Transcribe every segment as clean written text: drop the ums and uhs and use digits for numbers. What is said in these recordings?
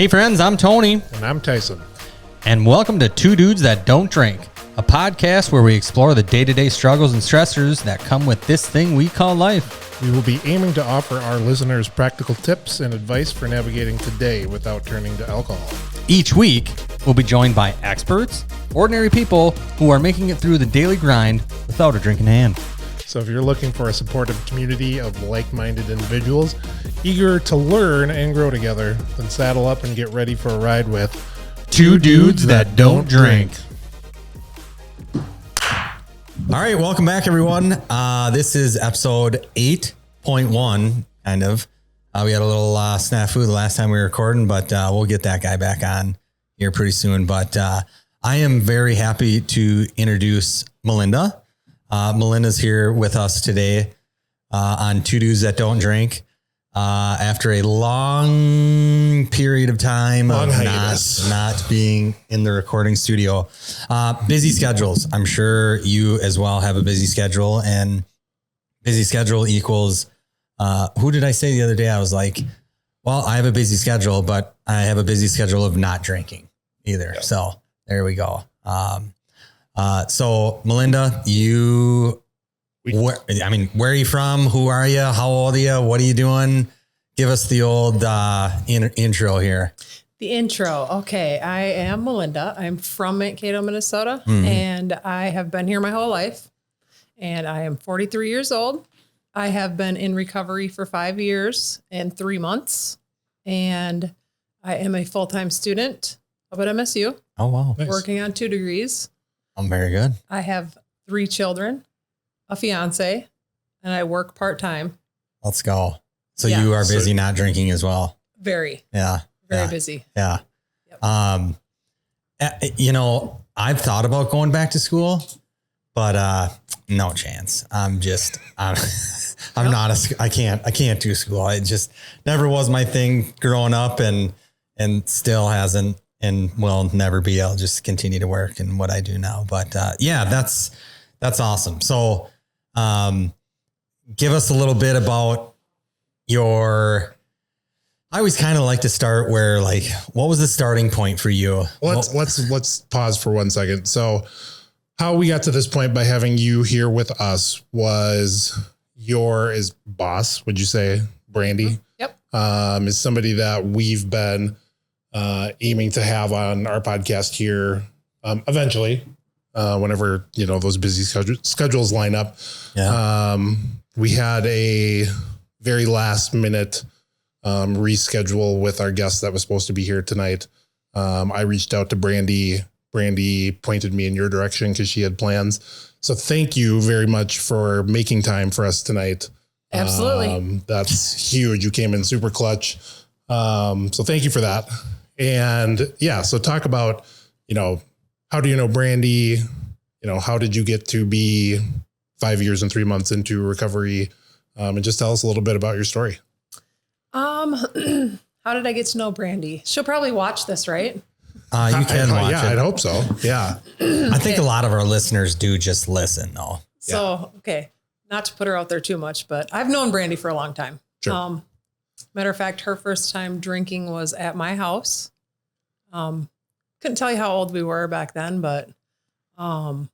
Hey friends, I'm Tony. And I'm Tyson. And welcome to Two Dudes That Don't Drink, a podcast where we explore the day-to-day struggles and stressors that come with this thing we call life. We will be aiming to offer our listeners practical tips and advice for navigating today without turning to alcohol. Each week, we'll be joined by experts, ordinary people who are making it through the daily grind without a drink in hand. So if you're looking for a supportive community of like-minded individuals eager to learn and grow together, then saddle up and get ready for a ride with Two Dudes That Don't Drink. All right, welcome back, everyone. This is episode 8.1, kind of. We had a little snafu the last time we were recording, but we'll get that guy back on here pretty soon. But I am very happy to introduce Melinda. Melinda's here with us today on Two Dudes That Don't Drink. After a long period of time of not being in the recording studio, busy schedules. I'm sure you as well have a busy schedule, and busy schedule equals, who did I say the other day? I was like, well, I have a busy schedule, but I have a busy schedule of not drinking either. Yep. So there we go. So Melinda, where are you from? Who are you? How old are you? What are you doing? Give us the old intro here. The intro. Okay. I am Melinda. I'm from Mankato, Minnesota, and I have been here my whole life, and I am 43 years old. I have been in recovery for 5 years and 3 months, and I am a full-time student up at MSU. Oh, wow. Nice. Working on 2 degrees. I'm very good. I have 3 children, a fiance, and I work part-time. Let's go. So you are busy not drinking as well. Very. Yeah. Very busy. Yeah. Yep. I've thought about going back to school, but no chance. I can't do school. It just never was my thing growing up, and still hasn't, and will never be. I'll just continue to work in what I do now. But that's awesome. So give us a little bit about I always kind of like to start where, like, what was the starting point for you? Let's pause for 1 second. So how we got to this point by having you here with us was your boss, would you say, Brandy? Yep. Is somebody that we've been aiming to have on our podcast here eventually, whenever, those busy schedules line up. Yeah. We had a very last minute reschedule with our guest that was supposed to be here tonight. I reached out to Brandy. Brandy pointed me in your direction because she had plans. So thank you very much for making time for us tonight. Absolutely. That's huge. You came in super clutch. So thank you for that. And so talk about, how do you know Brandy? How did you get to be 5 years and 3 months into recovery? And just tell us a little bit about your story. How did I get to know Brandy? She'll probably watch this, right? You can watch it. I'd hope so. Yeah. I think a lot of our listeners do just listen, though. So, okay. Not to put her out there too much, but I've known Brandy for a long time. Sure. Matter of fact, her first time drinking was at my house. Couldn't tell you how old we were back then, but, when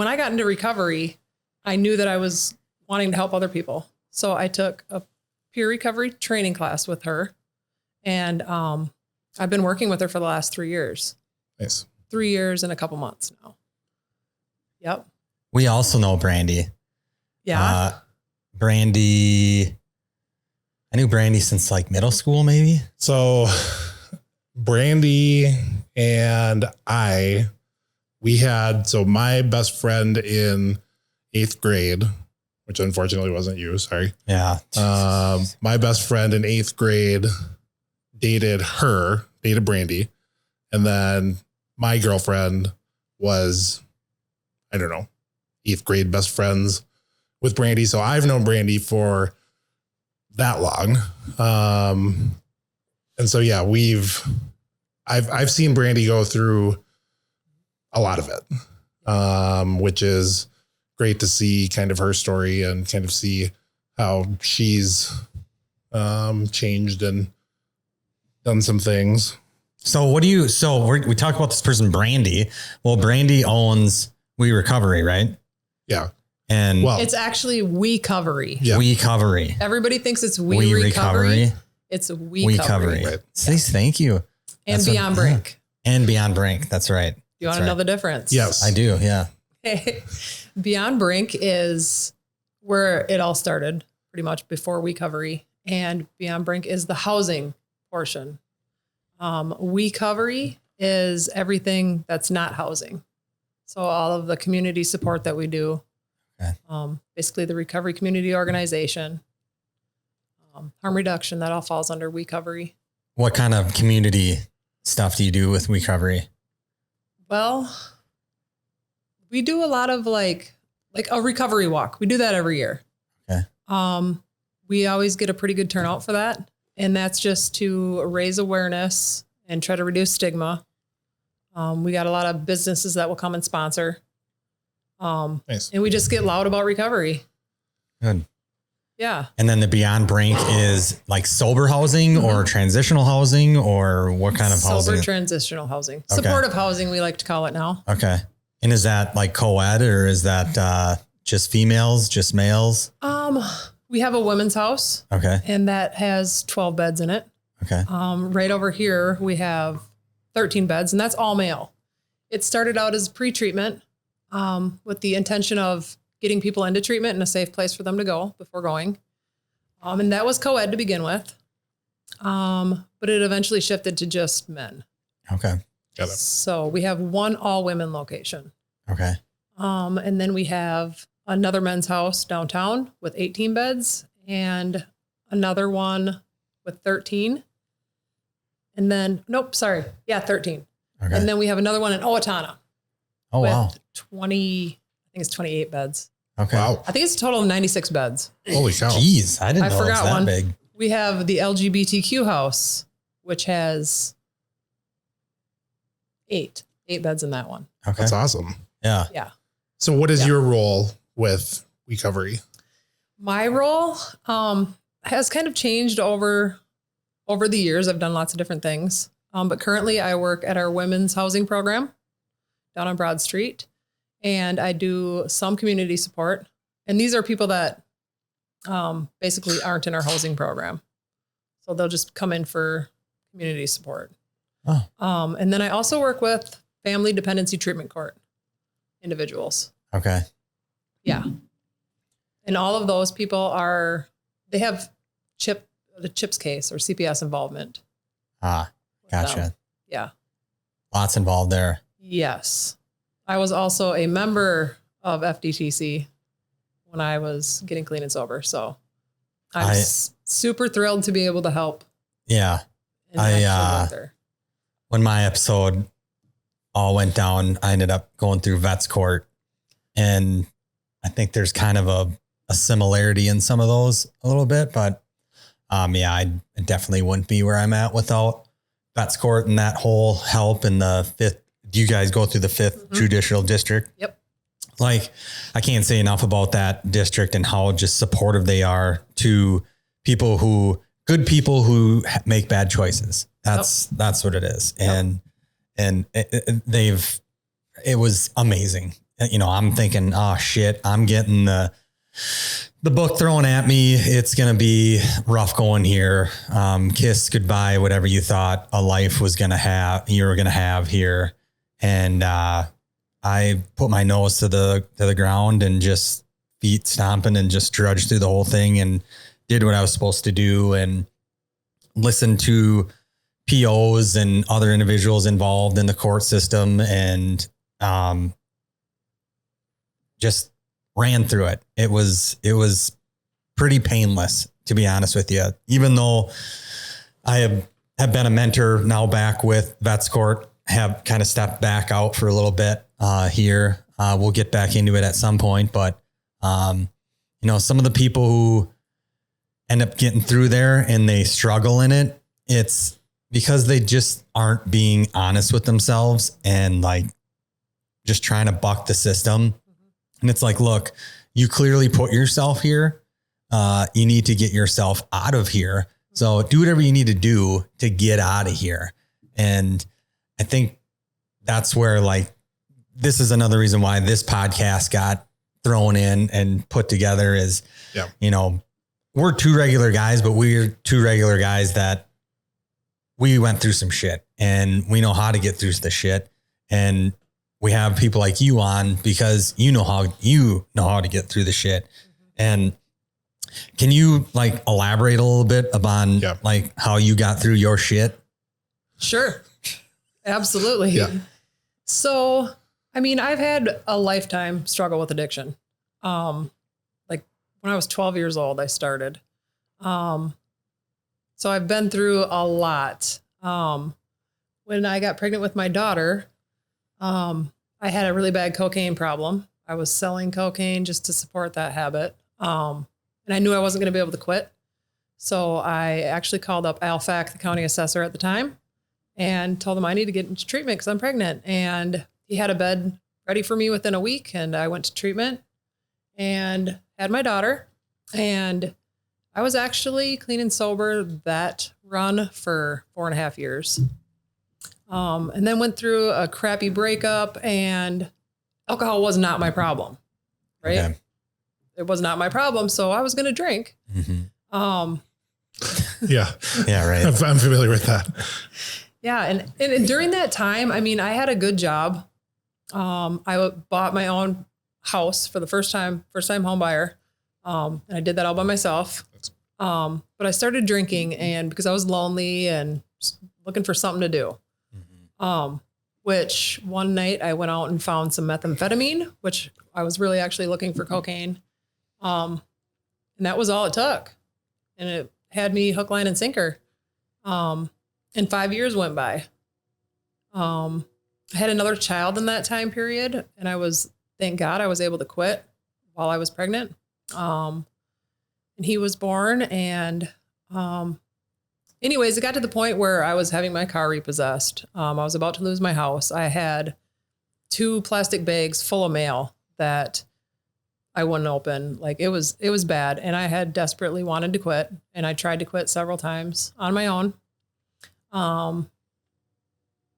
I got into recovery, I knew that I was wanting to help other people. So I took a peer recovery training class with her, and, I've been working with her for the last 3 years. Nice. 3 years and a couple months now. Yep. We also know Brandy. Yeah. Brandy. I knew Brandy since like middle school, maybe. So Brandy and my best friend in 8th grade, which unfortunately wasn't you. Sorry. Yeah. My best friend in 8th grade dated Brandy. And then my girlfriend was, 8th grade best friends with Brandy. So I've known Brandy for that long. And so, I've seen Brandy go through a lot of it, which is great to see kind of her story and kind of see how she's changed and done some things. So we talked about this person, Brandy. Well, Brandy owns WeRecovery, right? Yeah. And it's actually WEcovery. Yeah. WeCovery. Everybody thinks it's WeRecovery. It's WEcovery. Right. Please, thank you. And Beyond Brink. And Beyond Brink. That's right. You want to know the difference? Yes. I do. Yeah. Beyond Brink is where it all started, pretty much before WeCovery. And Beyond Brink is the housing portion. WeCovery is everything that's not housing. So all of the community support that we do, basically the recovery community organization, harm reduction, that all falls under WeCovery. What kind of community stuff do you do with WeCovery? Well, we do a lot of like a recovery walk. We do that every year. Okay. We always get a pretty good turnout for that. And that's just to raise awareness and try to reduce stigma. We got a lot of businesses that will come and sponsor. Nice. And we just get loud about recovery. Good. Yeah. And then the Beyond Brink is like sober housing or transitional housing, or what kind of housing? Sober transitional housing. Supportive housing, we like to call it now. Okay. And is that like co-ed, or is that just females, just males? We have a women's house. Okay. And that has 12 beds in it. Okay. Right over here, we have 13 beds, and that's all male. It started out as pre-treatment with the intention of getting people into treatment in a safe place for them to go before going. And that was co-ed to begin with. But it eventually shifted to just men. Okay. Got it. So we have one all women location. Okay. And then we have another men's house downtown with 18 beds and another one with 13. And then, 13. Okay. And then we have another one in Owatonna. Oh, with wow. 20, I think it's 28 beds. Okay. Wow. I think it's a total of 96 beds. Holy cow. Jeez. I didn't know it was forgot that one. big. We have the LGBTQ house, which has 8 beds in that one. Okay. That's awesome. Yeah. Yeah. So what is your role with WeCovery? My role has kind of changed over the years. I've done lots of different things. But currently I work at our women's housing program down on Broad Street, and I do some community support. And these are people that basically aren't in our housing program. So they'll just come in for community support. Oh. And then I also work with family dependency treatment court individuals. Okay. Yeah. And all of those people they have the CHIPS case or CPS involvement. Gotcha. Yeah. Lots involved there. Yes. I was also a member of FDTC when I was getting clean and sober. So I'm super thrilled to be able to help. Yeah. When my episode all went down, I ended up going through vets court, and I think there's kind of a similarity in some of those a little bit, but I definitely wouldn't be where I'm at without vets court and that whole help in the 5th. Do you guys go through the 5th judicial district? Yep. Like, I can't say enough about that district and how just supportive they are to good people who make bad choices. That's what it is. Yep. And it was amazing. You know, I'm thinking, oh shit, I'm getting the book thrown at me. It's going to be rough going here. Kiss goodbye, whatever you thought a life you were going to have here. And, I put my nose to the ground and just feet stomping and just trudged through the whole thing and did what I was supposed to do and listened to POs and other individuals involved in the court system and, just ran through it. It was pretty painless, to be honest with you. Even though I have been a mentor now back with Vets Court, have kind of stepped back out for a little bit here. We'll get back into it at some point, but some of the people who end up getting through there and they struggle in it, it's because they just aren't being honest with themselves and like just trying to buck the system. And it's like, look, you clearly put yourself here. You need to get yourself out of here So do whatever you need to do to get out of here. And I think that's where like, this is another reason why this podcast got thrown in and put together is, you know, we're two regular guys, but we're two regular guys that we went through some shit and we know how to get through the shit. And we have people like you on because you know how to get through the shit. And can you like elaborate a little bit upon like how you got through your shit? Sure. Absolutely. Yeah. So, I mean, I've had a lifetime struggle with addiction. Like when I was 12 years old, I started. So I've been through a lot. When I got pregnant with my daughter, I had a really bad cocaine problem. I was selling cocaine just to support that habit. And I knew I wasn't going to be able to quit. So I actually called up Alfac, the county assessor at the time, and told him I need to get into treatment because I'm pregnant. And he had a bed ready for me within a week. And I went to treatment and had my daughter. And I was actually clean and sober that run for 4.5 years. And then went through a crappy breakup, and alcohol was not my problem, right? Okay. It was not my problem. So I was going to drink. Yeah. Yeah. Right. I'm familiar with that. Yeah. And during that time, I mean, I had a good job. I bought my own house for the first time home buyer. And I did that all by myself. But I started drinking, and because I was lonely and just looking for something to do. Which one night I went out and found some methamphetamine, which I was really actually looking for cocaine. And that was all it took. And it had me hook, line, and sinker. And 5 years went by. I had another child in that time period, and thank God I was able to quit while I was pregnant. And he was born, and, anyways, it got to the point where I was having my car repossessed. I was about to lose my house. I had 2 plastic bags full of mail that I wouldn't open. Like it was bad. And I had desperately wanted to quit. And I tried to quit several times on my own. And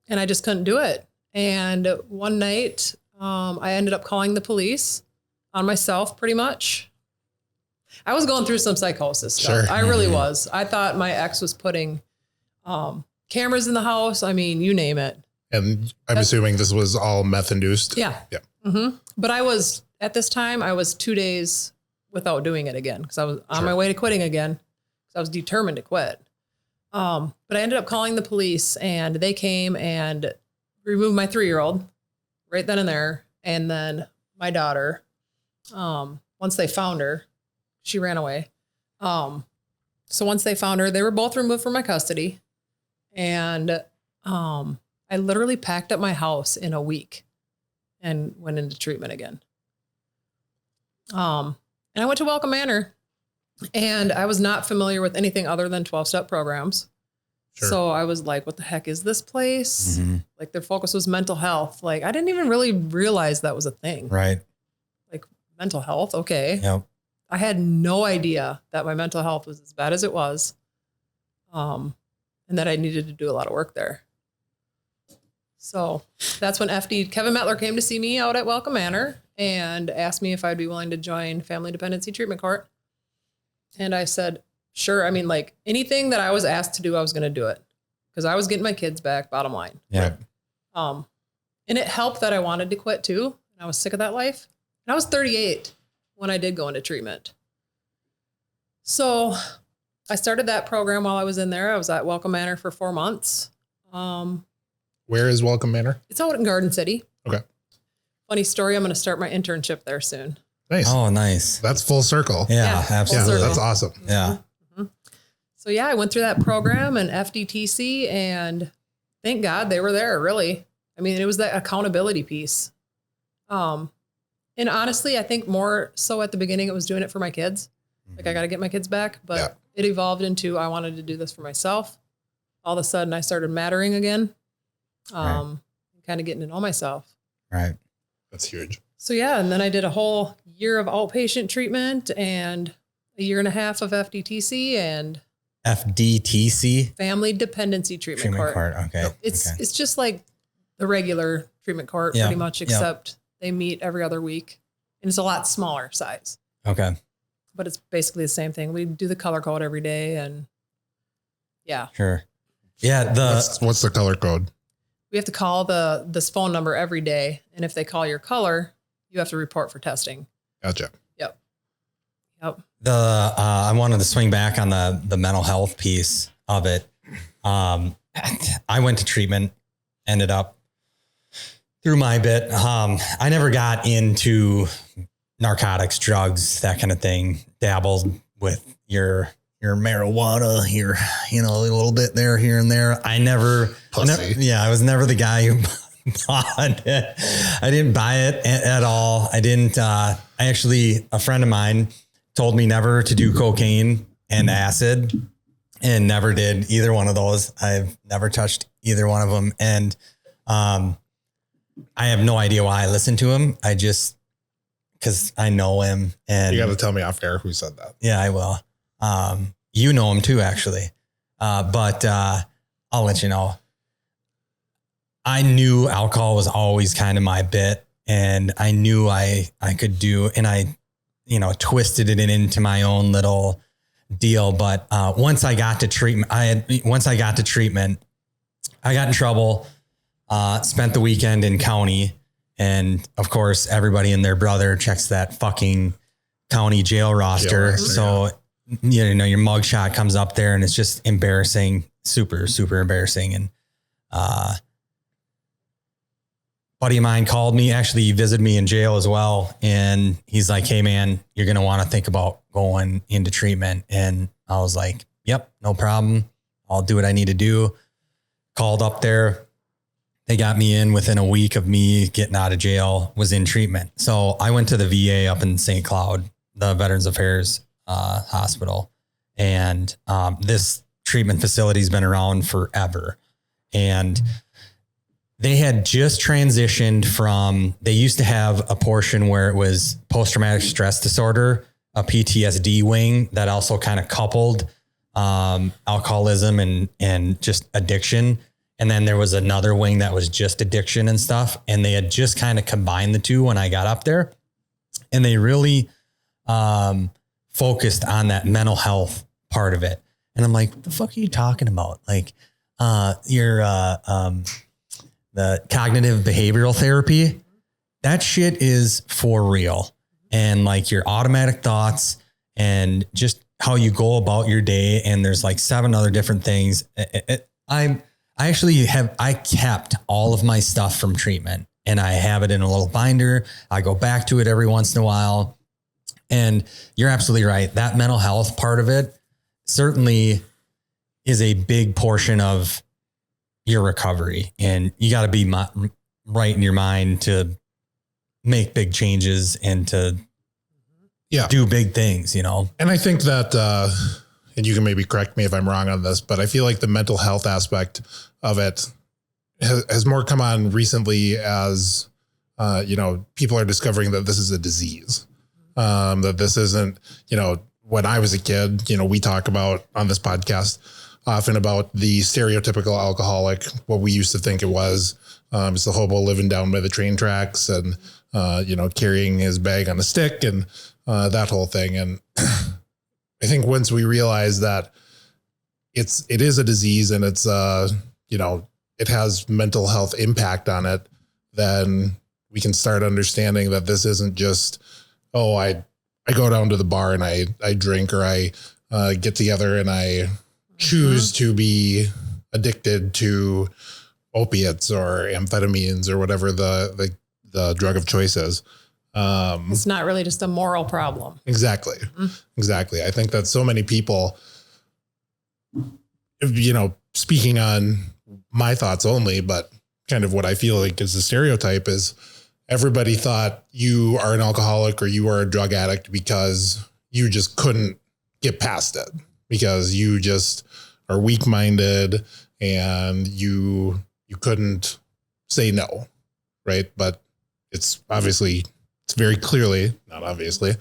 I just couldn't do it. And one night, I ended up calling the police on myself pretty much. I was going through some psychosis stuff. Sure. I really was. I thought my ex was putting cameras in the house. I mean, you name it. And I'm assuming this was all meth induced. Yeah. Yeah. Mm-hmm. But at this time, I was 2 days without doing it again because I was on my way to quitting again because I was determined to quit. But I ended up calling the police, and they came and removed my 3-year-old right then and there. And then my daughter, once they found her, she ran away. So once they found her, they were both removed from my custody. And I literally packed up my house in a week and went into treatment again. And I went to Welcome Manor, and I was not familiar with anything other than 12-step programs. Sure. So I was like, what the heck is this place? Mm-hmm. Like their focus was mental health. Like I didn't even really realize that was a thing. Right. Like mental health. Okay. Yep. I had no idea that my mental health was as bad as it was. And that I needed to do a lot of work there. So that's when FD Kevin Mettler came to see me out at Welcome Manor and asked me if I'd be willing to join Family Dependency Treatment Court. And I said, sure. I mean, like anything that I was asked to do, I was going to do it because I was getting my kids back, bottom line. Yeah. And it helped that I wanted to quit too. And I was sick of that life. And I was 38 when I did go into treatment. So I started that program while I was in there. I was at Welcome Manor for 4 months. Where is Welcome Manor? It's out in Garden City. Okay. Funny story. I'm going to start my internship there soon. Nice. Oh, nice. That's full circle. Yeah, absolutely. Yeah, that's awesome. Yeah. Mm-hmm. So yeah, I went through that program and FDTC, and thank God they were there. Really. I mean, it was that accountability piece. And honestly, I think more so at the beginning, it was doing it for my kids. Like I got to get my kids back, but it evolved into, I wanted to do this for myself. All of a sudden I started mattering again. Kind of getting to know myself. Right. That's huge. So yeah. And then I did a whole year of outpatient treatment and a 1.5 years of FDTC. And FDTC. Family Dependency Treatment Court. Okay. It's just like the regular treatment court pretty much, except they meet every other week and it's a lot smaller size. Okay. But it's basically the same thing. We do the color code every day and yeah. Sure. Yeah. What's the color code? We have to call this phone number every day. And if they call your color, you have to report for testing. Gotcha. Yep. I wanted to swing back on the mental health piece of it. I went to treatment, ended up through my bit. I never got into narcotics, drugs, that kind of thing. Dabbled with your marijuana here, a little bit there, here and there. I was never the guy who bought it. I didn't buy it at all. I didn't, a friend of mine told me never to do cocaine and acid and never did either one of those. I've never touched either one of them. And, I have no idea why I listened to him. Cause I know him and you got to tell me off air who said that. Yeah, I will. You know him too, actually. But I'll let you know. I knew alcohol was always kind of my bit and I knew I could do, and I, twisted it into my own little deal. But once I got to treatment, I got in trouble, spent the weekend in county. And of course, everybody and their brother checks that fucking county jail roster. So, your mugshot comes up there and it's just embarrassing, super, super embarrassing. And, buddy of mine called me, actually he visited me in jail as well. And he's like, hey man, you're going to want to think about going into treatment. And I was like, yep, no problem. I'll do what I need to do. Called up there. They got me in within a week of me getting out of jail, was in treatment. So I went to the VA up in St. Cloud, the Veterans Affairs hospital. And this treatment facility has been around forever. And they had just transitioned from, they used to have a portion where it was post-traumatic stress disorder, a PTSD wing that also kind of coupled alcoholism and just addiction. And then there was another wing that was just addiction and stuff. And they had just kind of combined the two when I got up there. And they really focused on that mental health part of it. And I'm like, what the fuck are you talking about? Like the cognitive behavioral therapy, that shit is for real. And like your automatic thoughts and just how you go about your day. And there's like 7 other different things. I kept all of my stuff from treatment and I have it in a little binder. I go back to it every once in a while. And you're absolutely right. That mental health part of it certainly is a big portion of your recovery. And you got to be right in your mind to make big changes and to do big things, And I think that, and you can maybe correct me if I'm wrong on this, but I feel like the mental health aspect of it has more come on recently as, people are discovering that this is a disease, that this isn't, when I was a kid, we talk about on this podcast often about the stereotypical alcoholic, what we used to think it was. It's the hobo living down by the train tracks and, carrying his bag on a stick and that whole thing. And I think once we realize that it is a disease and it's, it has mental health impact on it, then we can start understanding that this isn't just, I go down to the bar and I drink or I get together and I choose to be addicted to opiates or amphetamines or whatever the drug of choice is. It's not really just a moral problem. Exactly. Mm-hmm. Exactly. I think that so many people, speaking on my thoughts only, but kind of what I feel like is the stereotype is everybody thought you are an alcoholic or you are a drug addict because you just couldn't get past it, because you just are weak-minded and you couldn't say no. Right. But it's very clearly, not obviously,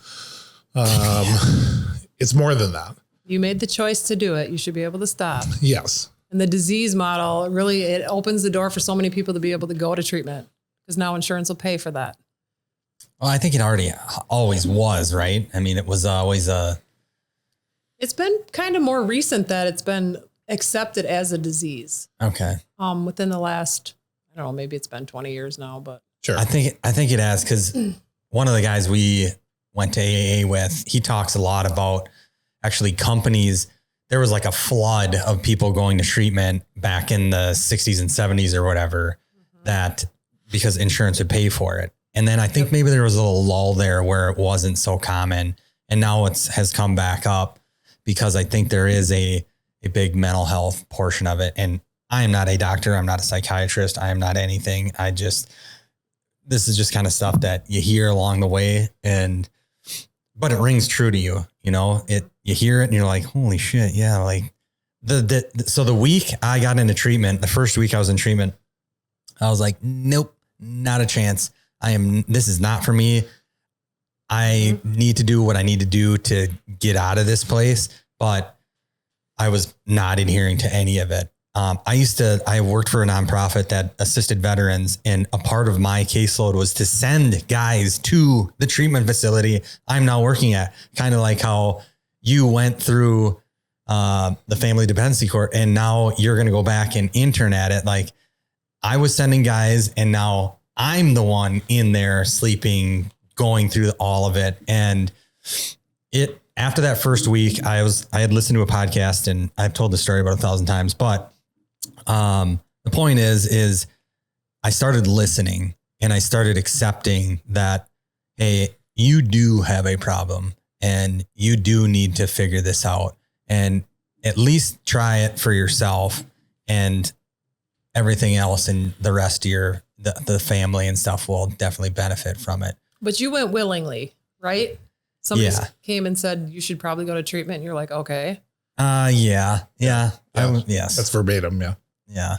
it's more than that. You made the choice to do it. You should be able to stop. Yes. And the disease model, really, it opens the door for so many people to be able to go to treatment because now insurance will pay for that. Well, I think it always was, right? I mean, it was always It's been kind of more recent that it's been accepted as a disease. Okay. Within the last, I don't know, maybe it's been 20 years now, but Sure. I think it has, because one of the guys we went to AA with, he talks a lot about actually companies. There was like a flood of people going to treatment back in the 60s and 70s or whatever, that because insurance would pay for it. And then I think maybe there was a little lull there where it wasn't so common. And now has come back up because I think there is a big mental health portion of it. And I am not a doctor. I'm not a psychiatrist. I am not anything. This is just kind of stuff that you hear along the way, but it rings true to you. You hear it and you're like, holy shit. Yeah. Like so the week I got into treatment, the first week I was in treatment, I was like, nope, not a chance. This is not for me. I need to do what I need to do to get out of this place. But I was not adhering to any of it. I worked for a nonprofit that assisted veterans, and a part of my caseload was to send guys to the treatment facility I'm now working at. Kind of like how you went through the family dependency court and now you're going to go back and intern at it. Like, I was sending guys and now I'm the one in there sleeping, going through all of it. And after that first week, I had listened to a podcast, and I've told the story about 1,000 times, but the point is I started listening and I started accepting that, hey, you do have a problem and you do need to figure this out, and at least try it for yourself, and everything else and the rest of the family and stuff will definitely benefit from it. But you went willingly, right? Somebody came and said, you should probably go to treatment. And you're like, okay. Yeah. Yes. That's verbatim. Yeah. Yeah.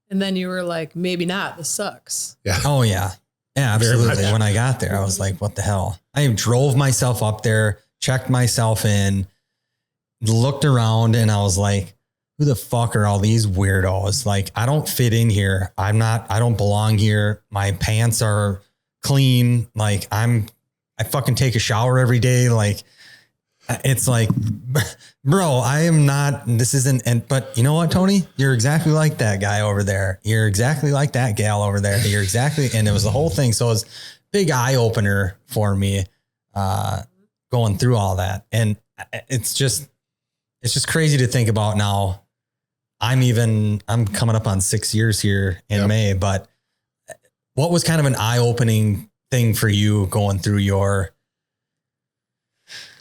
And then you were like, maybe not. This sucks. Yeah. Oh yeah. Yeah, absolutely. When I got there, I was like, what the hell? I drove myself up there, checked myself in, looked around, and I was like, who the fuck are all these weirdos? Like, I don't fit in here. I don't belong here. My pants are clean. Like, I fucking take a shower every day. Like, it's like, bro, I am not, but you know what, Tony, you're exactly like that guy over there. You're exactly like that gal over there. And it was the whole thing. So it was a big eye opener for me, going through all that. And it's just crazy to think about now. I'm coming up on 6 years here in May, but what was kind of an eye opening thing for you going through your...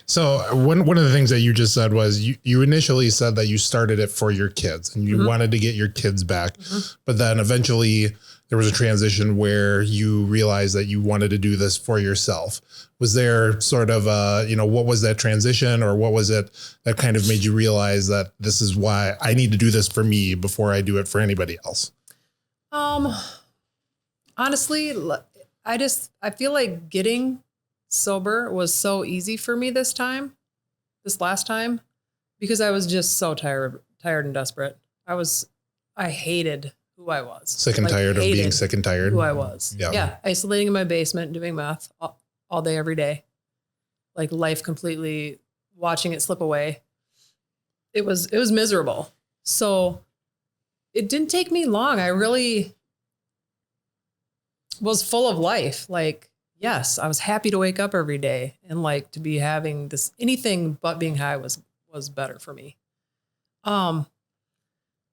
So one of the things that you just said was you initially said that you started it for your kids and you wanted to get your kids back, but then eventually there was a transition where you realized that you wanted to do this for yourself. Was there sort of what was that transition, or what was it that kind of made you realize that this is why I need to do this for me before I do it for anybody else? Honestly, I feel like getting sober was so easy for me this last time, because I was just so tired and desperate. I hated who I was. Sick and tired of being sick and tired. Who I was. Yeah. Isolating in my basement, doing meth all day, every day. Like, life completely, watching it slip away. It was miserable. So it didn't take me long. I really was full of life. Like, yes, I was happy to wake up every day, and like to be having this, anything but being high was better for me.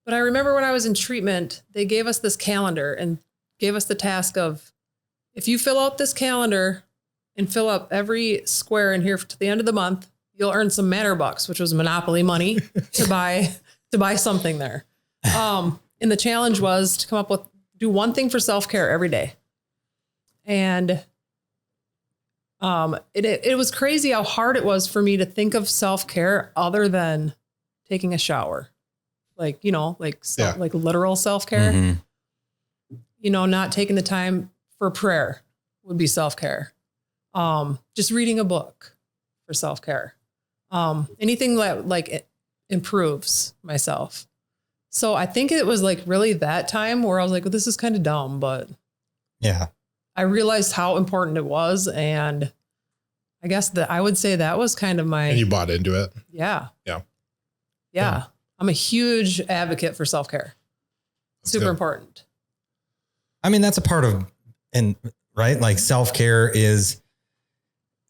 But I remember when I was in treatment, they gave us this calendar and gave us the task of, if you fill out this calendar and fill up every square in here to the end of the month, you'll earn some Manor Bucks, which was Monopoly money to buy something there. And the challenge was to do one thing for self-care every day. And it was crazy how hard it was for me to think of self-care other than taking a shower. Like, like literal self-care, not taking the time for prayer would be self-care. Just reading a book for self-care. anything that like it improves myself. So I think it was like really that time where I was like, well, this is kind of dumb, but Yeah. I realized how important it was. And I guess that I would say that was kind of my, And you bought into it. yeah. Yeah. Yeah. I'm a huge advocate for self-care. Super good. important. I mean, that's a part of, and right. Like self-care is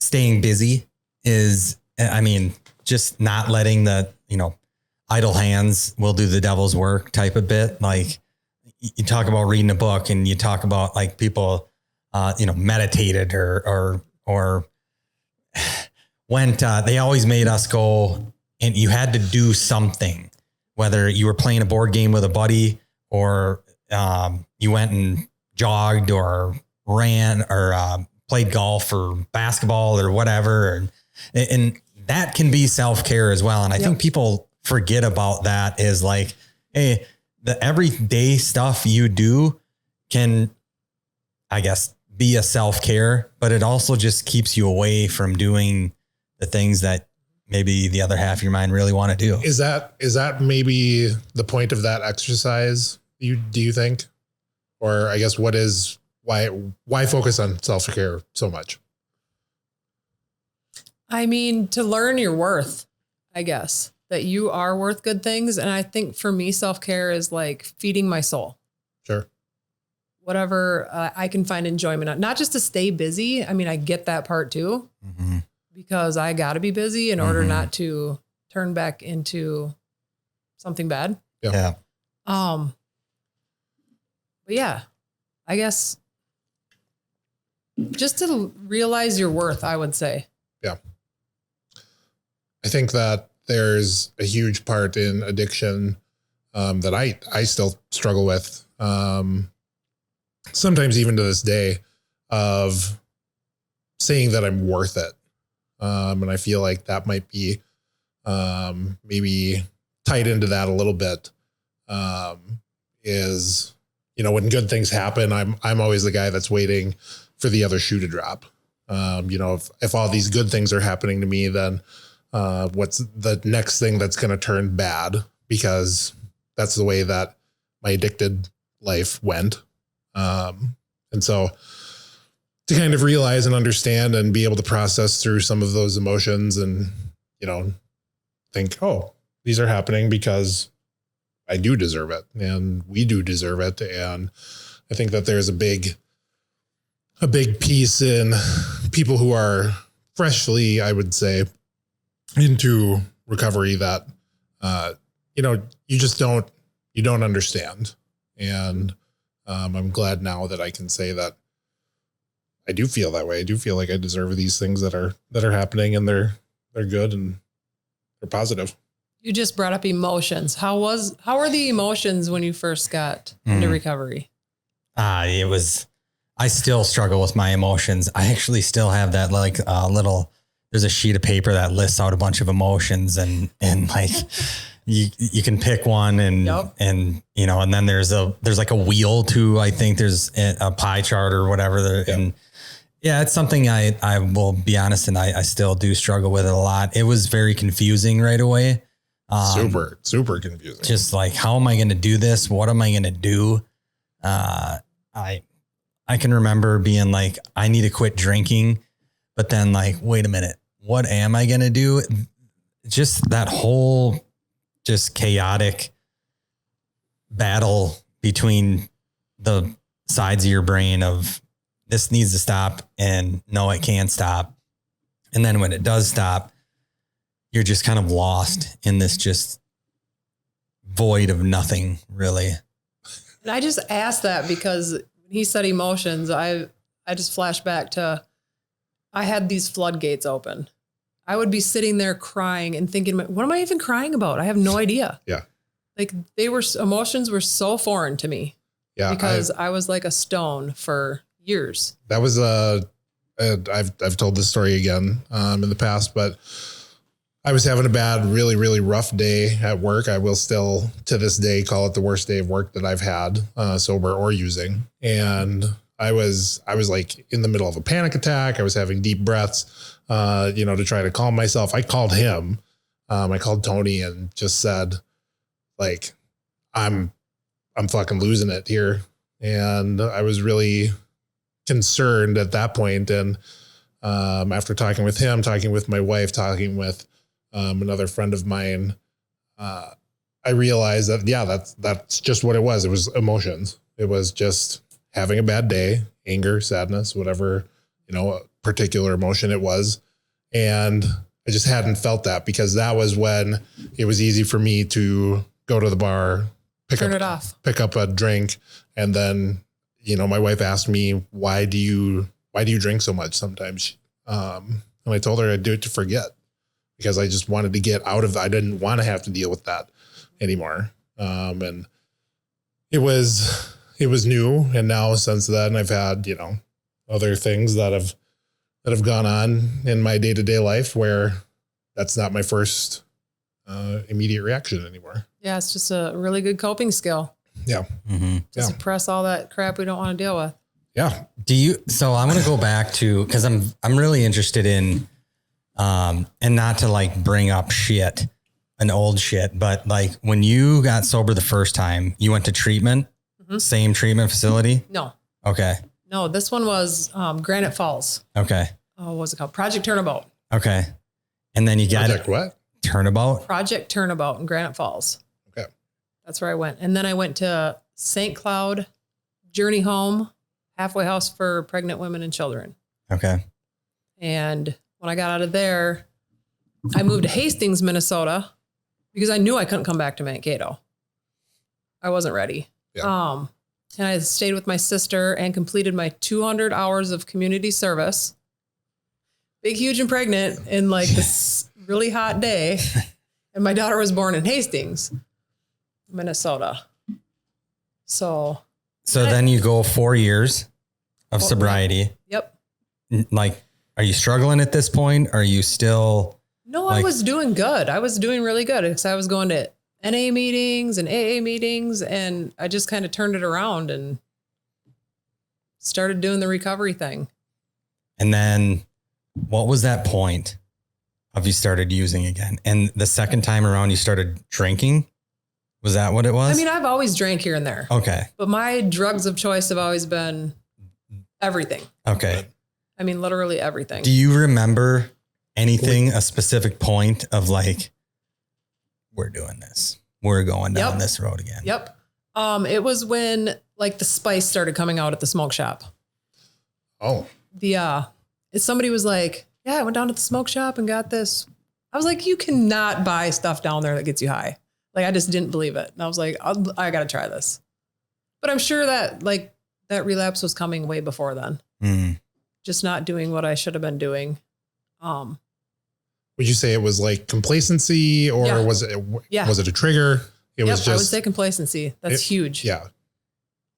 staying busy is, I mean, just not letting the, idle hands will do the devil's work type of bit. Like you talk about reading a book and you talk about like people, meditated or went, they always made us go and you had to do something, whether you were playing a board game with a buddy or you went and jogged or ran or played golf or basketball or whatever. And that can be self-care as well. And I think people forget about that is like, hey, the everyday stuff you do can, I guess, be a self-care, but it also just keeps you away from doing the things that maybe the other half of your mind really want to do. Is that maybe the point of that exercise? Do you think? Or I guess why focus on self-care so much? I mean, to learn your worth, I guess, that you are worth good things. And I think for me, self-care is like feeding my soul. Sure. Whatever I can find enjoyment on, not just to stay busy. I mean, I get that part too, because I got to be busy in order not to turn back into something bad. Yeah. But yeah, I guess just to realize your worth, I would say. Yeah. I think that there's a huge part in addiction that I still struggle with. Sometimes even to this day of saying that I'm worth it. And I feel like that might be maybe tied into that a little bit. Is, when good things happen, I'm always the guy that's waiting for the other shoe to drop. If all these good things are happening to me, then what's the next thing that's going to turn bad? Because that's the way that my addicted life went. And so to kind of realize and understand and be able to process through some of those emotions and, think, oh, these are happening because I do deserve it and we do deserve it. And I think that there's a big piece in people who are freshly, I would say, into recovery that, you don't understand. And, I'm glad now that I can say that I do feel that way. I do feel like I deserve these things that are happening and they're good and they're positive. You just brought up emotions. How were the emotions when you first got into recovery? I still struggle with my emotions. I actually still have that like there's a sheet of paper that lists out a bunch of emotions and like you can pick one and then there's like a wheel too. I think there's a pie chart or whatever there. And it's something I will be honest. And I still do struggle with it a lot. It was very confusing right away. Super confusing. Just like, how am I going to do this? What am I going to do? I can remember being like, I need to quit drinking, but then like, wait a minute, what am I going to do? Just that whole just chaotic battle between the sides of your brain of this needs to stop and no, it can't stop. And then when it does stop, you're just kind of lost in this just void of nothing really. And I just asked that because when he said emotions, I just flashed back to, I had these floodgates open. I would be sitting there crying and thinking, what am I even crying about? I have no idea. Yeah. Like emotions were so foreign to me. Yeah. Because I was like a stone for years. That was, I've told this story again, in the past, but I was having a bad, really, really rough day at work. I will still to this day call it the worst day of work that I've had, sober or using. And I was like in the middle of a panic attack. I was having deep breaths. to try to calm myself. I called him. I called Tony and just said, like, I'm fucking losing it here. And I was really concerned at that point. And after talking with him, talking with my wife, talking with another friend of mine, I realized that, that's just what it was. It was emotions. It was just having a bad day, anger, sadness, whatever, particular emotion it was. And I just hadn't felt that, because that was when it was easy for me to go to the bar, pick up a drink. And then, my wife asked me, why do you drink so much sometimes? And I told her I'd do it to forget, because I just wanted to get out of, I didn't want to have to deal with that anymore. And it was new. And now since then I've had, other things that have gone on in my day-to-day life where that's not my first immediate reaction anymore. Yeah. It's just a really good coping skill. Yeah. Mm-hmm. To suppress all that crap we don't want to deal with. Yeah. So I'm going to go back to, cause I'm really interested in, and not to like bring up an old shit, but like when you got sober the first time, you went to treatment, same treatment facility? No. Okay. No, this one was Granite Falls. Okay. Oh, what was it called? Project Turnabout. Okay. And then you got Project what? Turnabout? Project Turnabout in Granite Falls. Okay. That's where I went. And then I went to St. Cloud Journey Home, halfway house for pregnant women and children. Okay. And when I got out of there, I moved to Hastings, Minnesota, because I knew I couldn't come back to Mankato. I wasn't ready. Yeah. And I stayed with my sister and completed my 200 hours of community service. Big, huge, and pregnant in like this really hot day. And my daughter was born in Hastings, Minnesota. So then you go 4 years of sobriety. Yep. Like, are you struggling at this point? Are you still? No, I was doing good. I was doing really good because I was going to NA meetings and AA meetings, and I just kind of turned it around and started doing the recovery thing. And then what was that point of you started using again? And the second time around you started drinking? Was that what it was? I mean, I've always drank here and there. Okay. But my drugs of choice have always been everything. Okay. I mean, literally everything. Do you remember anything, a specific point of like, we're doing this, we're going down this road again? Yep. It was when like the spice started coming out at the smoke shop. Oh. Somebody was like, yeah, I went down to the smoke shop and got this. I was like, you cannot buy stuff down there that gets you high. Like, I just didn't believe it. And I was like, I got to try this. But I'm sure that like that relapse was coming way before then. Just not doing what I should have been doing. Would you say it was like complacency, or was it a trigger? It was just, I would say complacency. That's huge. Yeah.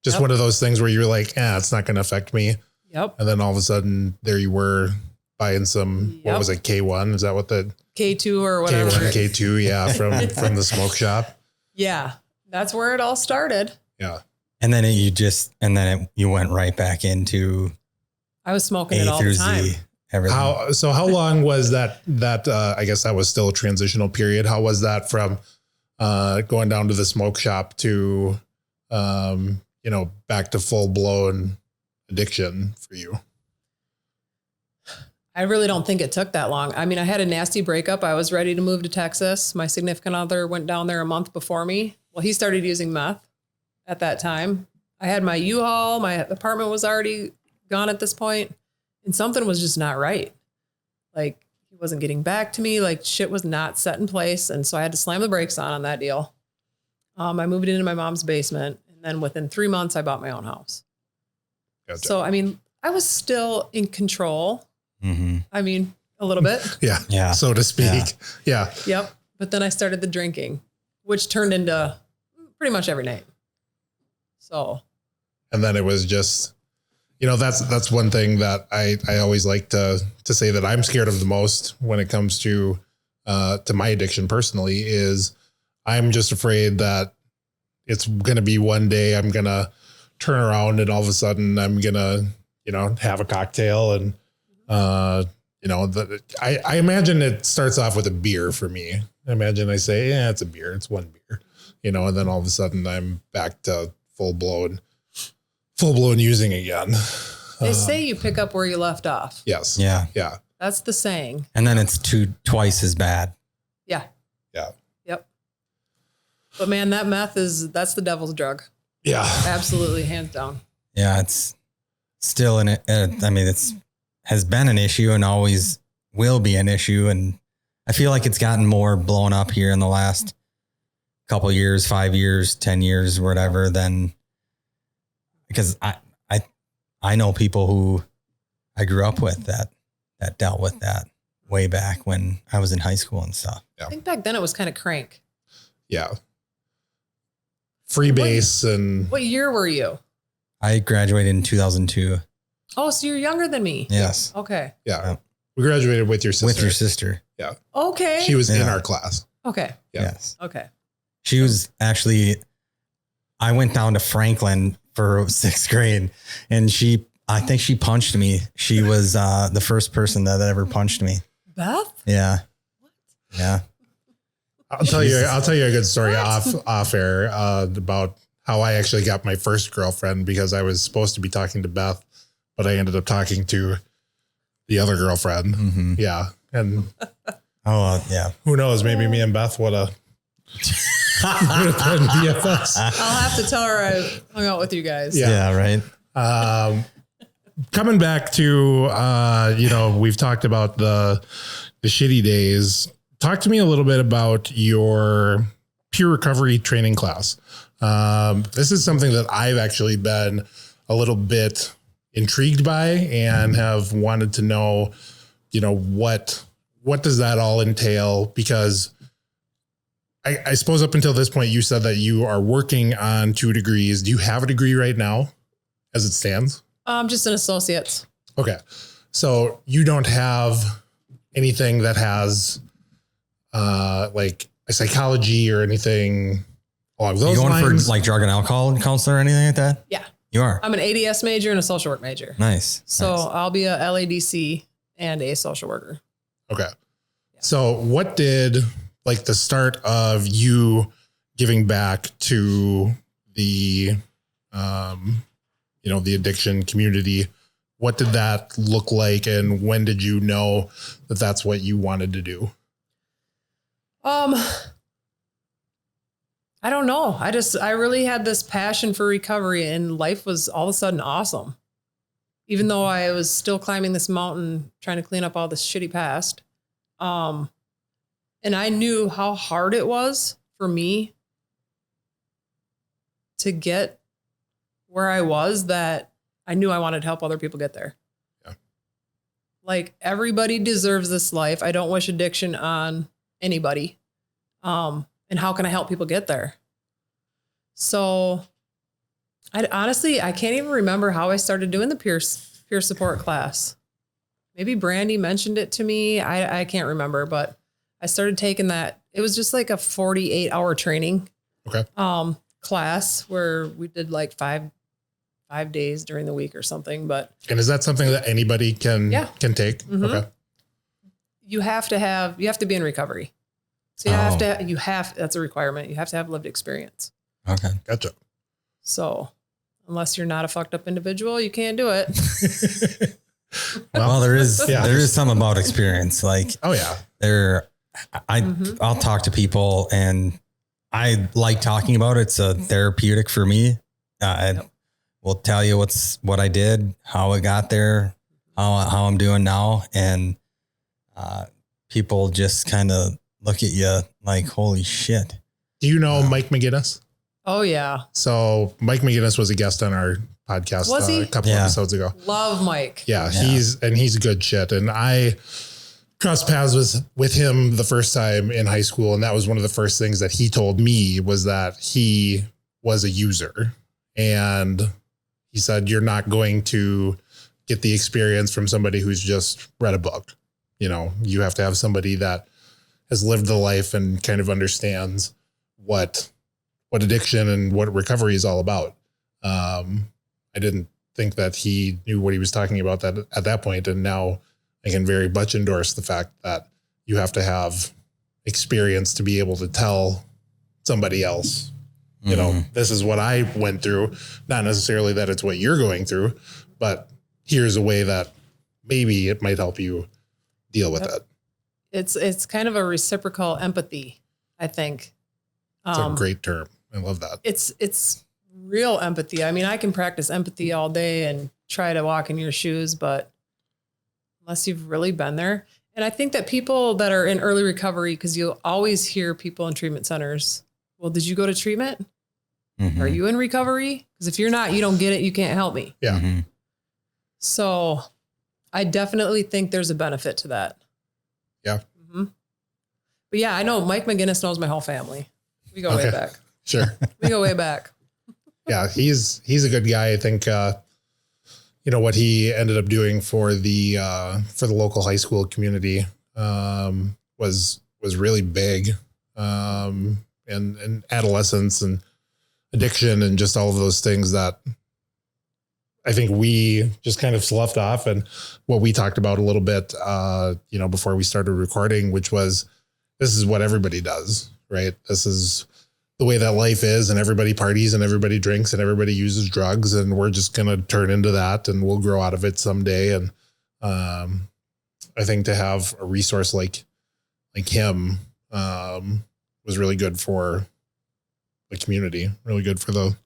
Just one of those things where you're like, it's not going to affect me. Yep. And then all of a sudden there you were buying some, what was it? K1? Is that what the K2 or whatever? K1, K2. Yeah. From the smoke shop. Yeah. That's where it all started. Yeah. And then you went right back into, I was smoking it all the time. Everything. How long was that I guess that was still a transitional period. How was that from going down to the smoke shop to back to full blown addiction for you? I really don't think it took that long. I mean, I had a nasty breakup. I was ready to move to Texas. My significant other went down there a month before me. Well, he started using meth at that time. I had my U-Haul. My apartment was already gone at this point. And something was just not right. Like, he wasn't getting back to me. Like, shit was not set in place. And so I had to slam the brakes on that deal. I moved into my mom's basement. And then within 3 months, I bought my own house. Gotcha. So, I mean, I was still in control. Mm-hmm. I mean, a little bit. Yeah. So to speak. Yeah. Yep. But then I started the drinking, which turned into pretty much every night. So. And then it was just, that's one thing that I always like to say that I'm scared of the most when it comes to my addiction personally, is I'm just afraid that it's going to be one day I'm going to turn around and all of a sudden I'm going to, have a cocktail and, you know, I imagine it starts off with a beer for me. I imagine I say, yeah, it's a beer. It's one beer, you know, and then all of a sudden I'm back to full blown using again. They say you pick up where you left off. Yes. Yeah. Yeah. That's the saying. And then it's twice as bad. Yeah. Yeah. Yep. But man, that meth that's the devil's drug. Yeah. Absolutely. Hands down. Yeah. It's still has been an issue and always will be an issue. And I feel like it's gotten more blown up here in the last couple of years, 5 years, 10 years, whatever, because I know people who I grew up with that dealt with that way back when I was in high school and stuff. I think back then it was kind of crank. Yeah. Freebase and. What year were you? I graduated in 2002. Oh, so you're younger than me. Yes. Okay. Yeah. We graduated with your sister. With your sister. Yeah. Okay. She was in our class. Okay. Yeah. Yes. Okay. She was actually, I went down to Franklin for 6th grade and I think she punched me. She was the first person that ever punched me. Beth? Yeah. What? Yeah. I'll tell you a good story off air about how I actually got my first girlfriend, because I was supposed to be talking to Beth, but I ended up talking to the other girlfriend. Mm-hmm. Yeah. And yeah. Who knows? Maybe me and Beth would have been BFFs. I'll have to tell her I hung out with you guys. Yeah, right. Coming back to, we've talked about the shitty days. Talk to me a little bit about your peer recovery training class. This is something that I've actually been a little bit intrigued by and have wanted to know, what does that all entail? Because I suppose up until this point, you said that you are working on 2 degrees. Do you have a degree right now as it stands? Just an associate's. Okay. So you don't have anything that has like a psychology or anything along those lines? You going for like drug and alcohol counselor or anything like that? Yeah. You are? I'm an ADS major and a social work major. Nice. So I'll be a LADC and a social worker. Okay. Yeah. So what did like the start of you giving back to the, the addiction community, what did that look like? And when did you know that that's what you wanted to do? I don't know. I really had this passion for recovery, and life was all of a sudden awesome. Even though I was still climbing this mountain, trying to clean up all this shitty past. And I knew how hard it was for me to get where I was, that I knew I wanted to help other people get there. Yeah. Like, everybody deserves this life. I don't wish addiction on anybody. And how can I help people get there? So I can't even remember how I started doing the peer support class. Maybe Brandy mentioned it to me. I can't remember, but I started taking that. It was just like a 48-hour training class where we did like five days during the week or something. And is that something that anybody can take? Mm-hmm. Okay. You have to be in recovery. So that's a requirement. You have to have lived experience. Okay. Gotcha. So unless you're not a fucked up individual, you can't do it. Well, there is some about experience. Like, oh yeah, I'll talk to people and I like talking about it. It's a therapeutic for me. I will tell you what I did, how I got there, how I'm doing now. And, people just kind of look at you like, holy shit. Do you know Mike McGinnis? Oh yeah. So Mike McGinnis was a guest on our podcast a couple episodes ago. Love Mike. Yeah. He's good shit. And I crossed paths with him the first time in high school. And that was one of the first things that he told me, was that he was a user. And he said, you're not going to get the experience from somebody who's just read a book. You have to have somebody that has lived the life and kind of understands what addiction and what recovery is all about. I didn't think that he knew what he was talking about at that point. And now I can very much endorse the fact that you have to have experience to be able to tell somebody else, you know, this is what I went through. Not necessarily that it's what you're going through, but here's a way that maybe it might help you deal with it. It's kind of a reciprocal empathy, I think. It's a great term. I love that. It's real empathy. I mean, I can practice empathy all day and try to walk in your shoes, but unless you've really been there. And I think that people that are in early recovery, because you'll always hear people in treatment centers, well, did you go to treatment? Are you in recovery? Because if you're not, you don't get it. You can't help me. Yeah. So I definitely think there's a benefit to that. Yeah. But yeah, I know Mike McGinnis knows my whole family. We go way back. Sure. We go way back. Yeah. He's a good guy. I think, you know, what he ended up doing for the local high school community, was really big, and adolescence and addiction and just all of those things that I think we just kind of sloughed off. And what we talked about a little bit, you know, before we started recording, which was, this is what everybody does, right? This is the way that life is, and everybody parties and everybody drinks and everybody uses drugs, and we're just going to turn into that and we'll grow out of it someday. And, I think to have a resource like him, was really good for the community, really good for the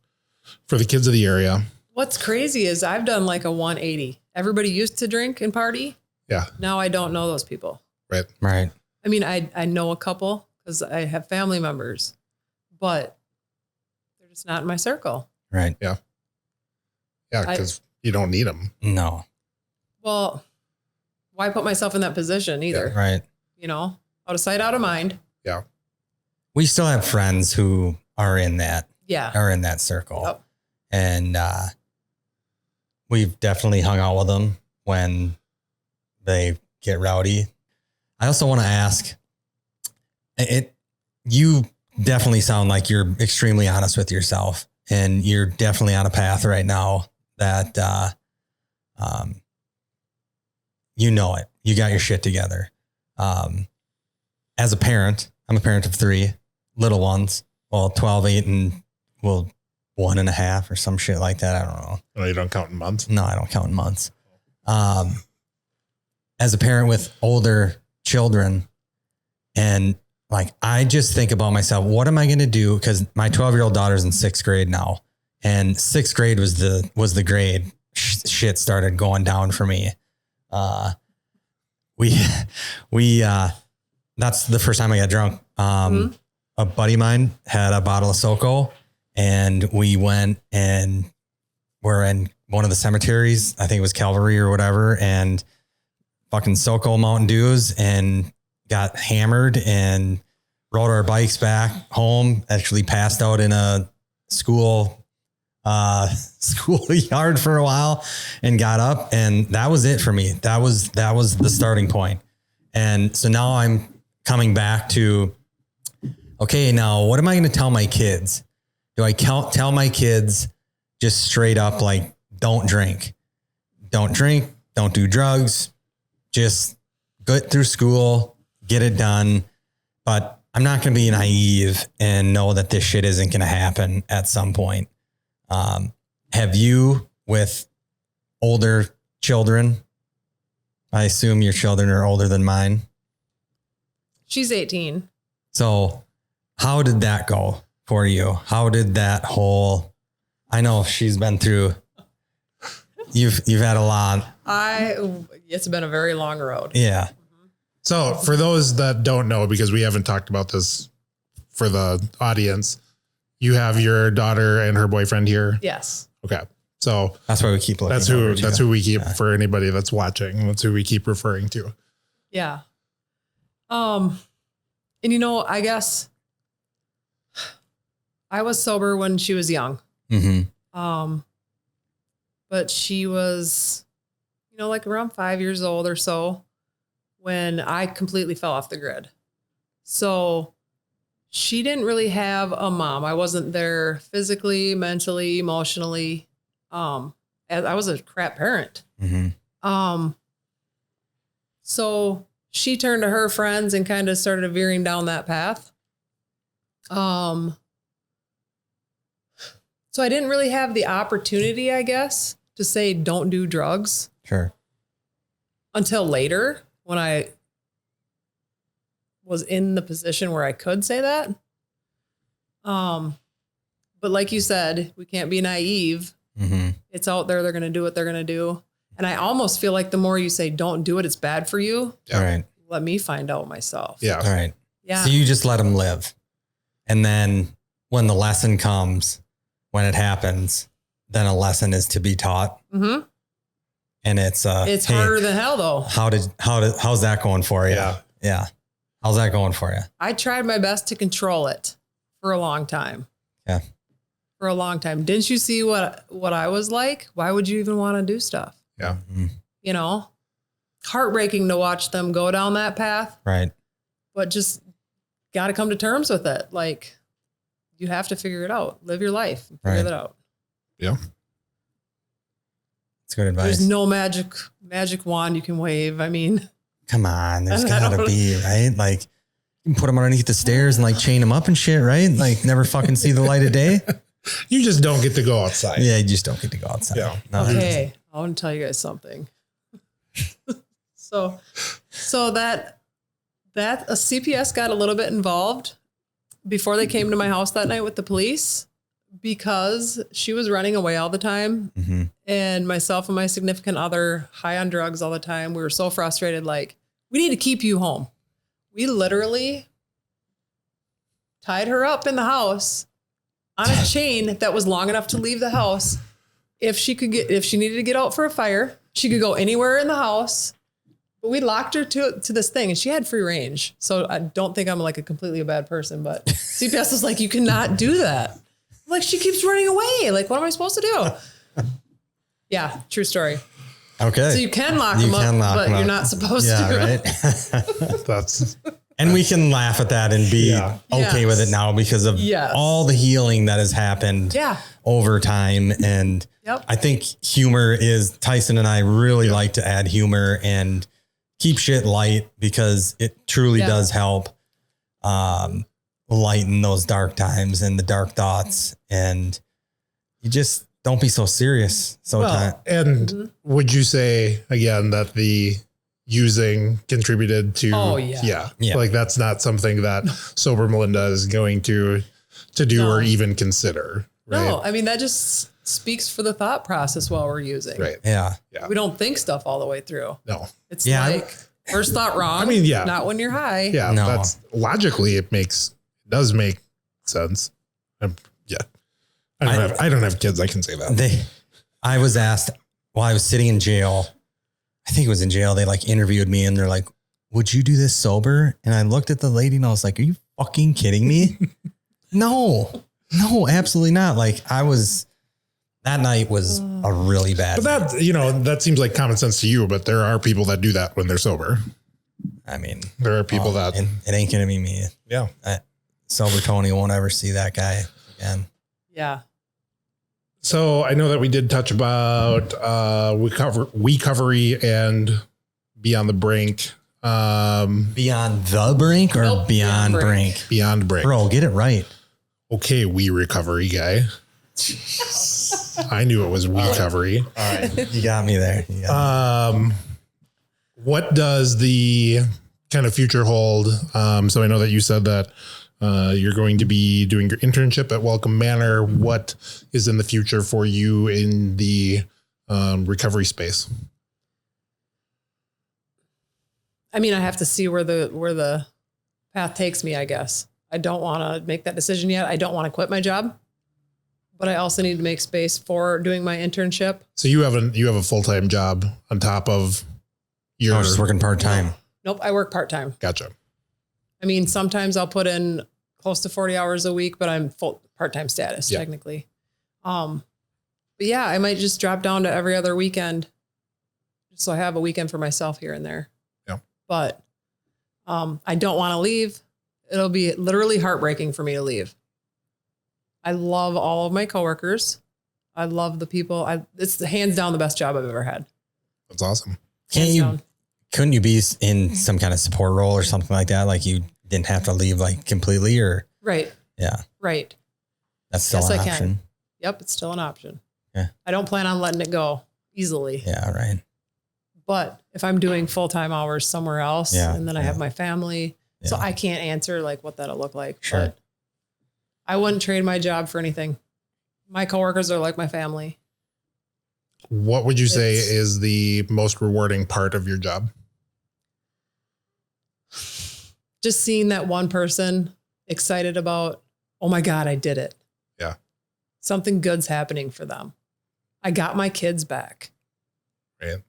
kids of the area. What's crazy is I've done like a 180. Everybody used to drink and party. Yeah. Now I don't know those people. Right. I mean, I know a couple because I have family members, but they're just not in my circle. Right. Yeah. Yeah. Because you don't need them. No. Well, why put myself in that position either? Yeah, right. You know, out of sight, out of mind. Yeah. We still have friends who are in that circle. Yep. And, we've definitely hung out with them when they get rowdy. I also want to ask, you definitely sound like you're extremely honest with yourself, and you're definitely on a path right now that, you know it, you got your shit together. As a parent, I'm a parent of 3 little ones. Well, 12, 8, and 1.5 or some shit like that. I don't know. Oh, you don't count in months? No, I don't count in months. As a parent with older children, and like, I just think about myself, what am I going to do? Cause my 12-year-old daughter's in 6th grade now, and 6th grade was the grade shit started going down for me. That's the first time I got drunk. A buddy of mine had a bottle of SoCo, and we went and we're in one of the cemeteries. I think it was Calvary or whatever, and fucking SoCo Mountain Dews, and got hammered and rode our bikes back home. Actually passed out in a school yard for a while, and got up, and that was it for me. That was the starting point. And so now I'm coming back to, okay, now what am I going to tell my kids? Do I tell my kids just straight up, like, don't drink, don't do drugs, just get through school, get it done. But I'm not going to be naive and know that this shit isn't going to happen at some point. Have you, with older children? I assume your children are older than mine. She's 18. So how did that go for you? How did that whole, I know she's been through, you've had a lot. It's been a very long road. Yeah. So for those that don't know, because we haven't talked about this for the audience, you have your daughter and her boyfriend here. Yes. Okay. So that's why we keep looking. That's who we keep, for anybody that's watching. That's who we keep referring to. Yeah. And you know, I guess I was sober when she was young. Mm-hmm. But she was, you know, like around 5 years old or so when I completely fell off the grid. So she didn't really have a mom. I wasn't there physically, mentally, emotionally. I was a crap parent. Mm-hmm. So she turned to her friends and kind of started veering down that path. So I didn't really have the opportunity, I guess, to say don't do drugs. Sure. Until later when I was in the position where I could say that. But like you said, we can't be naive. Mm-hmm. It's out there. They're going to do what they're going to do. And I almost feel like the more you say, don't do it, it's bad for you. Yeah. Right. Let me find out myself. Yeah. All right. Yeah. So you just let them live. And then when the lesson comes, when it happens, then a lesson is to be taught. Mm-hmm. And it's hey, harder than hell though. How's that going for you? Yeah. Yeah. How's that going for you? I tried my best to control it for a long time. Yeah. For a long time. Didn't you see what I was like? Why would you even want to do stuff? Yeah. Mm-hmm. You know, heartbreaking to watch them go down that path. Right. But just got to come to terms with it. Like you have to figure it out. Live your life. Figure it out. Yeah. It's good advice. There's no magic wand you can wave. I mean, come on, there's gotta be, right? Like you can put them underneath the stairs and like chain them up and shit, right? Like never fucking see the light of day. You just don't get to go outside. Yeah, you just don't get to go outside. Yeah. No, okay, I want to tell you guys something. so that a CPS got a little bit involved before they came to my house that night with the police because she was running away all the time. Mm-hmm. And myself and my significant other high on drugs all the time. We were so frustrated. Like, we need to keep you home. We literally tied her up in the house on a chain that was long enough to leave the house. If she needed to get out for a fire, she could go anywhere in the house. But we locked her to this thing and she had free range. So I don't think I'm like a completely bad person, but CPS was like, you cannot do that. Like, she keeps running away. Like, what am I supposed to do? Yeah, true story. Okay. So you can lock them up, but you're not supposed to. Right. That's and we can laugh at that and be okay with it now because of all the healing that has happened over time. And I think humor is, Tyson and I really like to add humor and keep shit light because it truly does help lighten those dark times and the dark thoughts. And you just don't be so serious. And would you say again that the using contributed to? Oh yeah. Like that's not something that sober Melinda is going to do or even consider. Right? No, I mean that just speaks for the thought process while we're using. Right. Yeah. We don't think stuff all the way through. No. It's like first thought wrong. I mean, not when you're high. Yeah. No. That's logically does make sense. I don't have kids. I can say that. I was asked while I was sitting in jail, I think it was in jail. They like interviewed me and they're like, would you do this sober? And I looked at the lady and I was like, are you fucking kidding me? No, absolutely not. Like that night was a really bad. But that seems like common sense to you, but there are people that do that when they're sober. I mean, there are people that it ain't going to be me. Yeah. Sober Tony won't ever see that guy again. Yeah. So I know that we did touch about WeCovery and Beyond the Brink. Beyond the Brink or Nope, Beyond Brink? Beyond Brink. Bro, get it right. Okay, WeRecovery guy. I knew it was WeCovery. All right. You got me there. What does the kind of future hold? So I know that you said that you're going to be doing your internship at Welcome Manor. What is in the future for you in the recovery space? I mean, I have to see where the path takes me, I guess. I don't want to make that decision yet. I don't want to quit my job, but I also need to make space for doing my internship. So you have a full-time job on top of your just working part-time. Nope. I work part-time. Gotcha. I mean, sometimes I'll put in close to 40 hours a week, but I'm full part-time status technically. But yeah, I might just drop down to every other weekend. So I have a weekend for myself here and there. Yeah. But I don't want to leave. It'll be literally heartbreaking for me to leave. I love all of my coworkers. I love the people. It's hands down the best job I've ever had. That's awesome. Can't couldn't you be in some kind of support role or something like that? Like you didn't have to leave like completely or. Right. Yeah. Right. That's still an option. Can. Yep. It's still an option. Yeah. I don't plan on letting it go easily. Yeah. Right. But if I'm doing full-time hours somewhere else and then I have my family, so I can't answer like what that'll look like. Sure. But I wouldn't trade my job for anything. My coworkers are like my family. What would you say is the most rewarding part of your job? Just seeing that one person excited about, oh my God, I did it. Yeah. Something good's happening for them. I got my kids back. Right.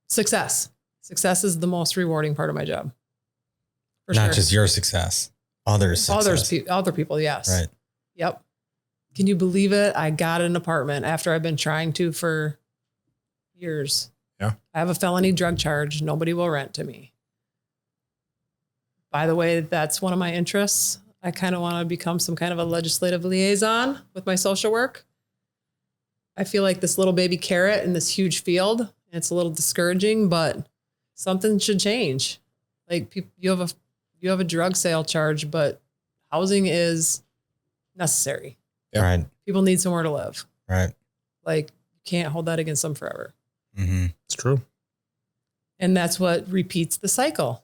Success. Success is the most rewarding part of my job. For Not just your success, others' success. Other people. Yes. Right. Yep. Can you believe it? I got an apartment after I've been trying to for years. Yeah. I have a felony drug charge. Nobody will rent to me. By the way, that's one of my interests. I kind of want to become some kind of a legislative liaison with my social work. I feel like this little baby carrot in this huge field. It's a little discouraging, but something should change. Like you have a drug sale charge, but housing is necessary. Yeah. Right. People need somewhere to live. Right. Like you can't hold that against them forever. Mm-hmm. It's true. And that's what repeats the cycle.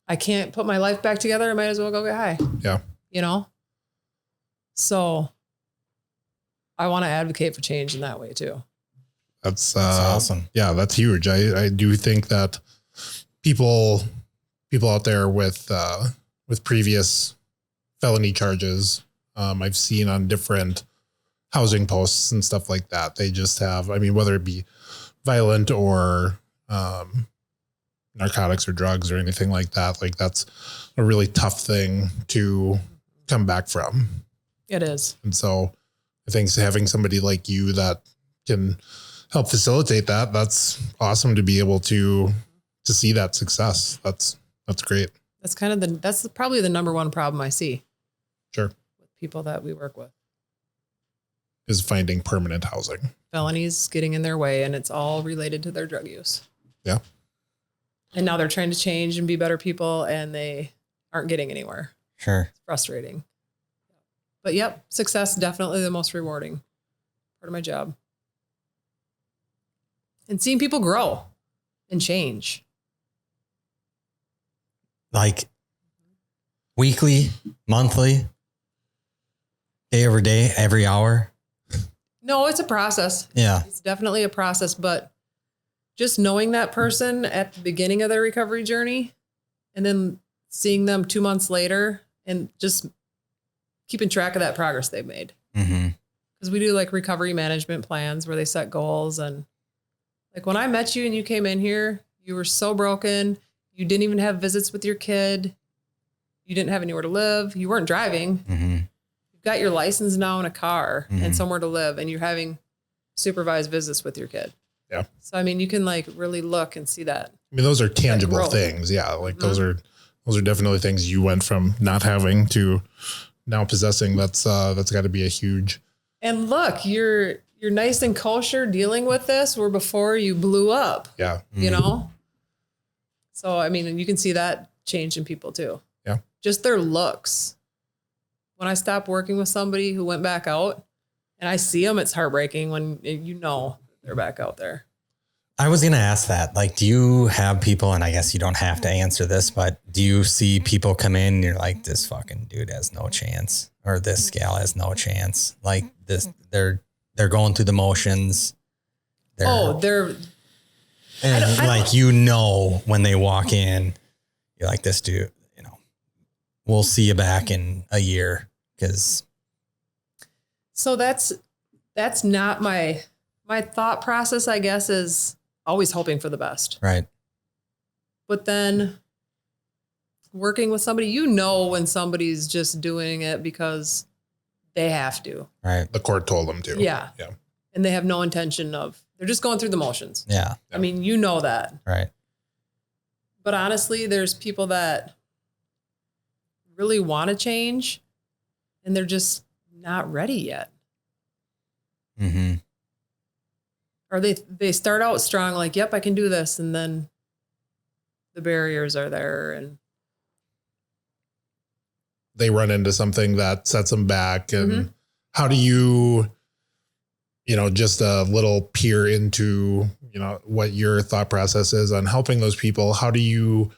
I can't put my life back together. I might as well go get high. Yeah. You know? So I want to advocate for change in that way too. That's awesome. Yeah, that's huge. I do think that people out there with previous felony charges, I've seen on different housing posts and stuff like that. They just have, I mean, whether it be violent or narcotics or drugs or anything like that, like that's a really tough thing to come back from. It is. And so I think having somebody like you that can help facilitate that, that's awesome to be able to see that success. That's great. That's that's probably the number one problem I see. Sure. With people that we work with. Is finding permanent housing. Felonies getting in their way, and it's all related to their drug use. Yeah. And now they're trying to change and be better people, and they aren't getting anywhere. Sure. It's frustrating. But yep, success, definitely the most rewarding part of my job. And seeing people grow and change. Like weekly, monthly, day over day, every hour. No, it's a process. Yeah. It's definitely a process, but just knowing that person at the beginning of their recovery journey and then seeing them 2 months later and just keeping track of that progress they've made. Mm-hmm. Because we do like recovery management plans where they set goals. And like when I met you and you came in here, you were so broken. You didn't even have visits with your kid. You didn't have anywhere to live. You weren't driving. Mm-hmm. You've got your license now in a car and somewhere to live, and you're having supervised visits with your kid. Yeah. So, I mean, you can like really look and see that. I mean, those are tangible things. Yeah. Like those are definitely things you went from not having to now possessing. That's got to be a huge. And look, you're nice and kosher dealing with this where before you blew up. Yeah. You know? So, I mean, and you can see that change in people too. Yeah. Just their looks. When I stopped working with somebody who went back out and I see them, it's heartbreaking when you know they're back out there. I was going to ask that. Like, do you have people, and I guess you don't have to answer this, but do you see people come in and you're like, this fucking dude has no chance, or this gal has no chance? Like this, they're going through the motions. They're and like, you know, when they walk in, you're like, this dude, you know, we'll see you back in a year. So that's not my thought process, I guess, is always hoping for the best. Right. But then working with somebody, you know, when somebody's just doing it because they have to. Right. The court told them to. Yeah. Yeah. And they have no intention of, they're just going through the motions. Yeah. I mean, you know that. Right. But honestly, there's people that really want to change and they're just not ready yet. Mm-hmm. or they start out strong, like, yep, I can do this. And then the barriers are there and they run into something that sets them back. And how do you, just a little peer into, what your thought process is on helping those people? How do you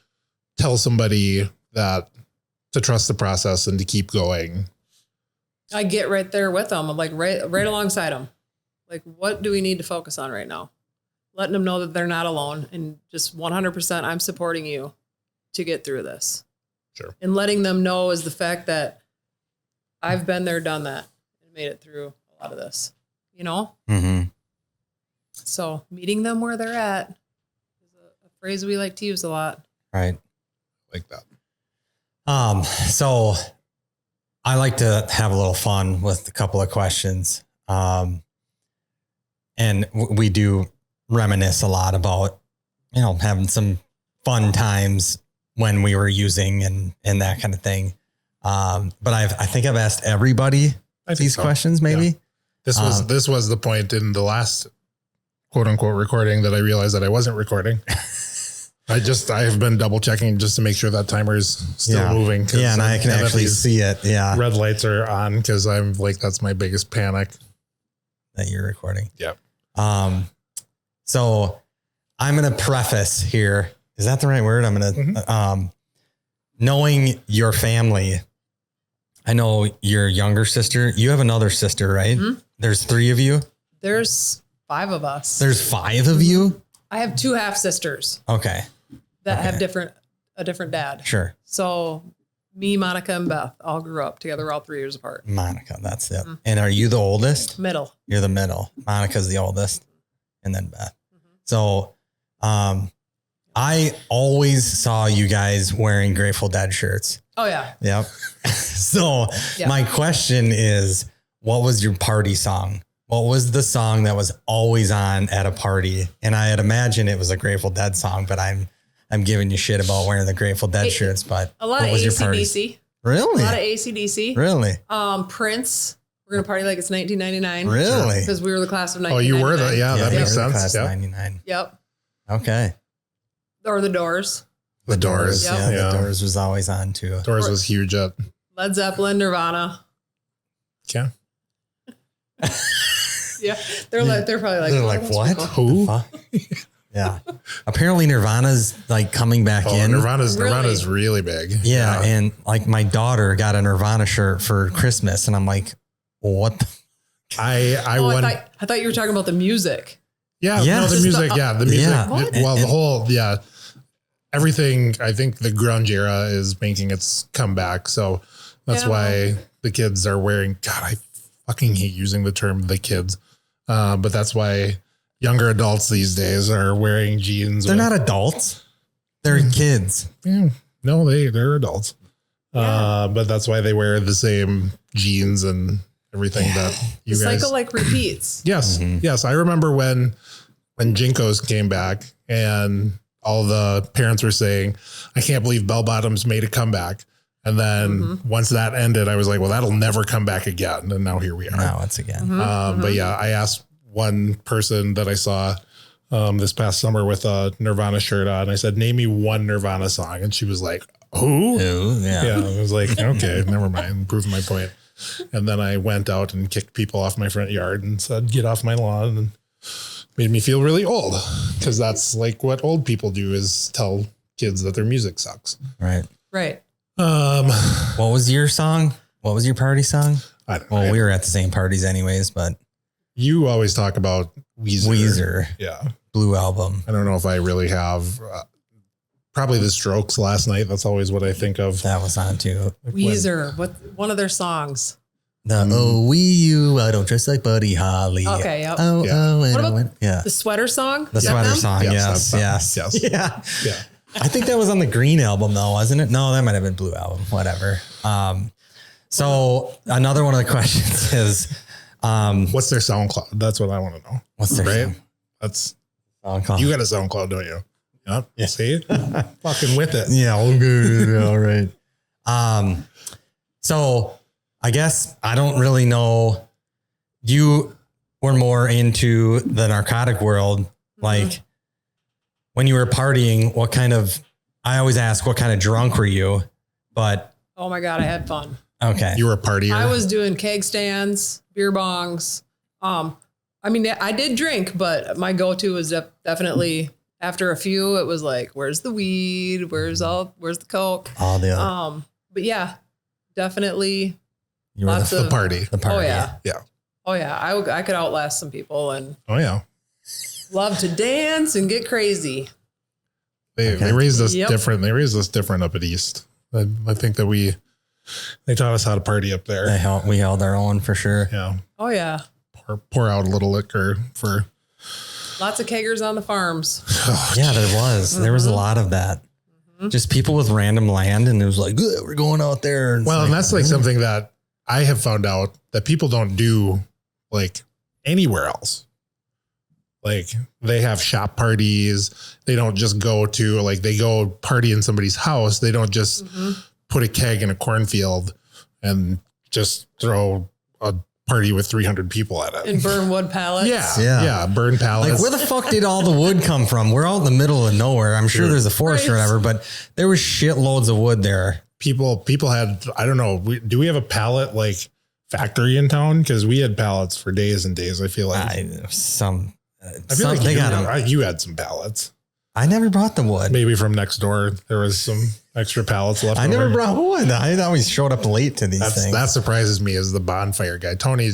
tell somebody that to trust the process and to keep going? I get right there with them. I'm like right alongside them. Like, what do we need to focus on right now? Letting them know that they're not alone and just 100% I'm supporting you to get through this. Sure. And letting them know is the fact that I've been there, done that, and made it through a lot of this, Mm-hmm. So meeting them where they're at is a phrase we like to use a lot. Right. Like that. So I like to have a little fun with a couple of questions. And we do reminisce a lot about, having some fun times when we were using and that kind of thing. But I think I've asked everybody these questions, maybe. Yeah. This was the point in the last quote unquote recording that I realized that I wasn't recording. I have been double checking just to make sure that timer is still moving. Yeah. And I can actually see it. Yeah. Red lights are on because I'm like, that's my biggest panic. That you're recording. Yep. So I'm going to preface here. Is that the right word? I'm going to, knowing your family, I know your younger sister, you have another sister, right? Mm-hmm. There's 3 of you. There's 5 of us. There's 5 of you. I have 2 half sisters. Okay. That have a different dad. Sure. So me, Monica, and Beth all grew up together. We're all 3 years apart. Monica, that's it. Mm-hmm. And are you the oldest? Middle. You're the middle. Monica's the oldest, and then Beth. Mm-hmm. So, I always saw you guys wearing Grateful Dead shirts. Oh yeah. Yep. So my question is, what was your party song? What was the song that was always on at a party? And I had imagined it was a Grateful Dead song, but I'm giving you shit about wearing the Grateful Dead shirts, but a lot of AC/DC. Really? A lot of AC/DC. Really? Prince. We're going to party like it's 1999. Really? Because we were the class of 1999. Oh, you were the, that makes sense. Class 99. Yep. Okay. Or the Doors. The Doors. Yep. Yeah. The Doors was always on too. Doors was huge at Led Zeppelin, Nirvana. Okay. Yeah. They're probably like, what? Who? Yeah. Apparently Nirvana's like coming back in. Nirvana's really big. Yeah. And like my daughter got a Nirvana shirt for Christmas and I'm like, what? I thought you were talking about the music. Yeah. No, the music. The music. Yeah. Well, the whole, everything. I think the grunge era is making its comeback. So that's why the kids are wearing, God, I fucking hate using the term the kids. But that's why younger adults these days are wearing jeans. They're not adults. They're kids. Yeah. No, they're adults. Yeah. But that's why they wear the same jeans and everything that you the guys. cycle like repeats. Yes. Mm-hmm. Yes. I remember when Jinkos came back and all the parents were saying, I can't believe bell bottoms made a comeback. And then once that ended, I was like, well, that'll never come back again. And now here we are. Now it's again. But yeah, I asked one person that I saw this past summer with a Nirvana shirt on. I said, name me one Nirvana song. And she was like, who? Yeah. I was like, okay, never mind. Proving my point. And then I went out and kicked people off my front yard and said, get off my lawn, and made me feel really old, because that's like what old people do, is tell kids that their music sucks. Right. Right. What was your song? What was your party song? I don't know. Well, we were at the same parties anyways, but you always talk about Weezer. Yeah. Blue Album. I don't know if I really have. Probably the Strokes last night. That's always what I think of. That was on too. Weezer. One of their songs? I don't dress like Buddy Holly. Okay. Yep. What about the sweater song? The sweater song. Yes. Yeah. I think that was on the Green album though, wasn't it? No, that might have been Blue Album. Whatever. So another one of the questions is, what's their SoundCloud? That's what I want to know. What's their right? That's SoundCloud. You got a SoundCloud, don't you? Yep. Yeah. See, fucking with it. Yeah. Okay. All right. So I guess I don't really know. were more into the narcotic world, like when you were partying, I always ask, what kind of drunk were you? But oh my God, I had fun. okay. You were a partier. I was doing keg stands, beer bongs. I mean, I did drink, but my go-to was definitely after a few, it was like, where's the weed? Where's the coke? All the other. But yeah, definitely. You were the party. The party. Oh yeah. Yeah. Oh yeah. I could outlast some people and Oh yeah. love to dance and get crazy. They raised us Yep. different. They raised us different up at East. I think that they taught us how to party up there. We held our own for sure. Yeah. Oh yeah. Pour out a little liquor for. Lots of keggers on the farms. Yeah, there was. There was a lot of that. Just people with random land, and it was like, we're going out there. And Well, and that's like something that I have found out that people don't do like anywhere else. Like they have shop parties. They don't just go to they go party in somebody's house. They don't just put a keg in a cornfield and just throw a party with 300 people at it. And burn wood pallets. Yeah. Burn pallets. like, where the fuck did all the wood come from? We're out in the middle of nowhere. I'm sure there's a forest or Right. whatever, but there was shitloads of wood there. People had, I don't know. Do we have a pallet factory in town? Cause we had pallets for days and days. I feel like I feel like they got them. you had some pallets. I never brought the wood. Maybe from next door. There was some extra pallets left. I never over. brought wood. I always showed up late to these things. That surprises me as the bonfire guy. Tony,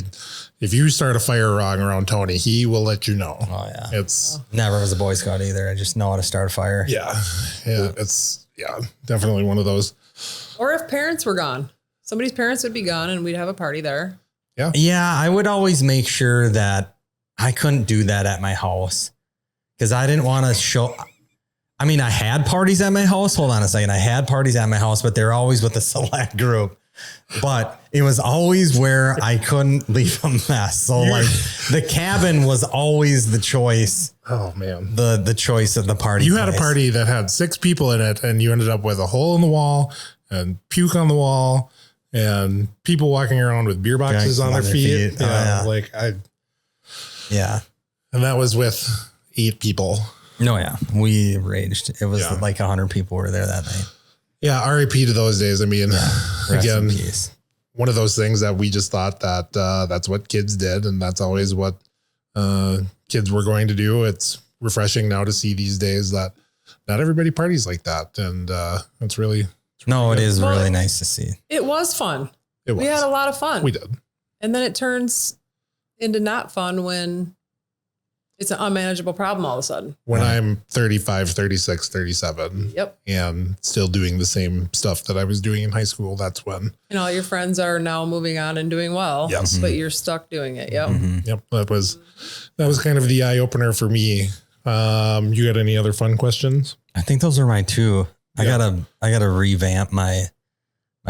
if you start a fire wrong around Tony, he will let you know. Oh yeah. It's Never was a Boy Scout either. I just know how to start a fire. it's definitely one of those. Or if parents were gone, somebody's parents would be gone and we'd have a party there. Yeah, I would always make sure that I couldn't do that at my house because I didn't want to show. I mean, I had parties at my house. Hold on a second. I had parties at my house, but they're always with a select group. But it was always where I couldn't leave a mess. So like the cabin was always the choice. Oh man. The choice of the party. You had a place. party that had 6 people in it and you ended up with a hole in the wall and puke on the wall and people walking around with beer boxes on their feet. Oh, yeah. Yeah. And that was with 8 people. No, yeah. We raged. It was Yeah. like 100 people were there that night. Yeah. RIP to those days. I mean, Rest again, in peace. one of those things that we just thought that that's what kids did. And that's always what kids were going to do. It's refreshing now to see these days that not everybody parties like that. And it's really No, it is Well, really nice to see. It was fun. it was. We had a lot of fun. We did. And then it turns into not fun when it's an unmanageable problem all of a sudden. When I'm 35, 36, 37 Yep. and still doing the same stuff that I was doing in high school, that's when. And all your friends are now moving on and doing well. Yes. But you're stuck doing it. Yep. Yep. That was kind of the eye opener for me. You got any other fun questions? I think those are my 2. Yeah. I gotta revamp my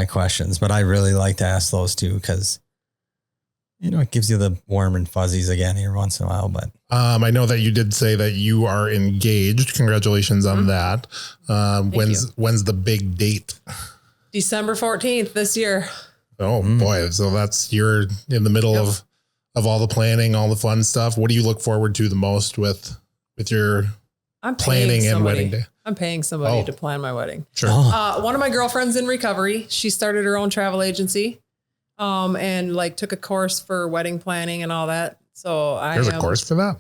questions, but I really like to ask those 2 because it gives you the warm and fuzzies again here once in a while. But I know that you did say that you are engaged. Congratulations on that. When's the big date? December 14th this year. Oh boy. So you're in the middle Yep. of all the planning, all the fun stuff. What do you look forward to the most with your I'm planning paying and somebody. wedding day? I'm paying somebody Oh. to plan my wedding. Sure. oh, One of my girlfriends in recovery, she started her own travel agency, and took a course for wedding planning and all that. So There's a course for that.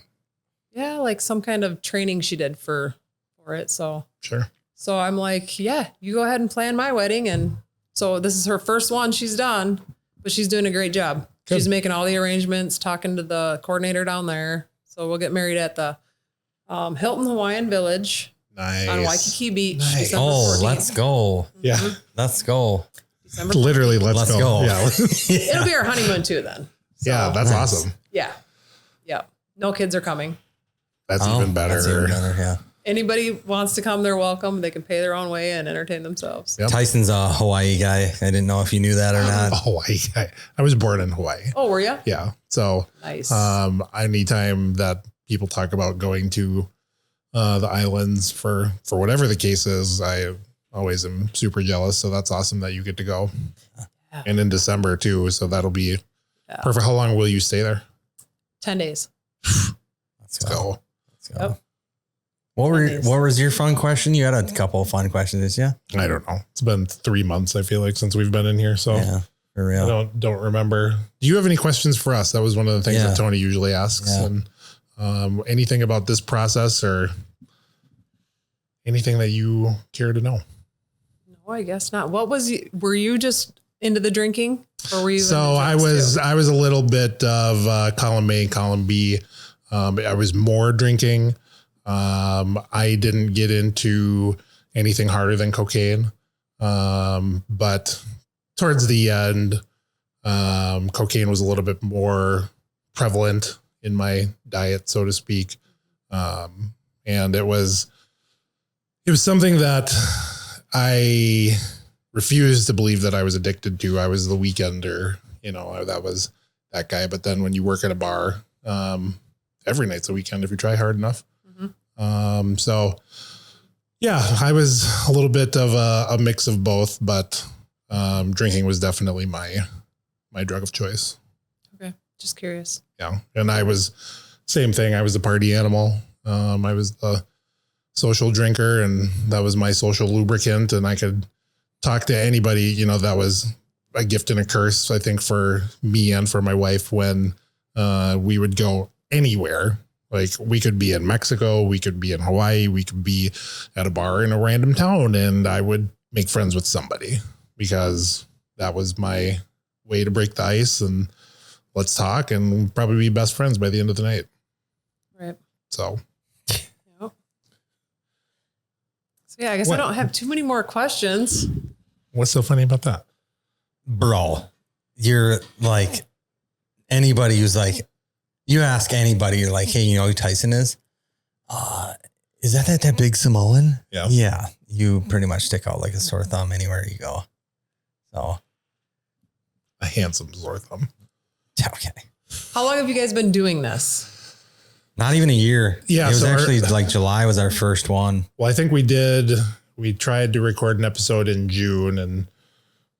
Yeah, like some kind of training she did for it. So Sure. I'm like, yeah, you go ahead and plan my wedding. And so this is her first one she's done, but she's doing a great job. Good. She's making all the arrangements, talking to the coordinator down there. So we'll get married at the Hilton Hawaiian Village Nice. on Waikiki Beach. Nice. December oh, 14th. let's go. Yeah. Let's go. December Literally, let's go. Let's Yeah. It'll be our honeymoon too then. So, Yeah. That's Nice. awesome. yeah. Yeah. No kids are coming. That's even better. That's even better, yeah. Anybody wants to come, they're welcome. They can pay their own way and entertain themselves. Yep. Tyson's a Hawaii guy. I didn't know if you knew that or not. Hawaii. I was born in Hawaii. Oh, were you? Yeah. So, Nice. anytime that people talk about going to the islands for whatever the case is, I always am super jealous. So that's awesome that you get to go. Yeah. And in December too. So that'll be Yeah. perfect. How long will you stay there? 10 days. Let's go. Let's go. Yep. What was your fun question? You had a couple of fun questions, didn't you? I don't know. It's been 3 months, I feel like, since we've been in here. So yeah, for real. I don't remember. Do you have any questions for us? That was one of the things that Tony usually asks. Yeah. And anything about this process or anything that you care to know? No, I guess not. Were you just into the drinking, or were you? So I was a little bit of column A, column B. I was more drinking. I didn't get into anything harder than cocaine. But towards the end, cocaine was a little bit more prevalent in my diet, so to speak. And it was something that I refused to believe that I was addicted to. I was the weekender, that was that guy. But then when you work at a bar, every night's a weekend if you try hard enough. So yeah, I was a little bit of a mix of both, but drinking was definitely my drug of choice. Okay. Just curious. Yeah. And I was same thing. I was a party animal. I was a social drinker, and that was my social lubricant. And I could talk to anybody, that was a gift and a curse, I think, for me and for my wife when we would go anywhere. Like we could be in Mexico, we could be in Hawaii, we could be at a bar in a random town, and I would make friends with somebody because that was my way to break the ice and let's talk and probably be best friends by the end of the night. Right. So. Yep. So yeah, I guess I don't have too many more questions. What's so funny about that? Bro, you're like anybody who's like, you ask anybody, you're like, hey, you know who Tyson is? Is that big Samoan? Yeah. Yeah. You pretty much stick out like a sore thumb anywhere you go. So. A handsome sore thumb. Okay. How long have you guys been doing this? Not even a year. Yeah. It was actually like July was our first one. Well, I think we tried to record an episode in June, and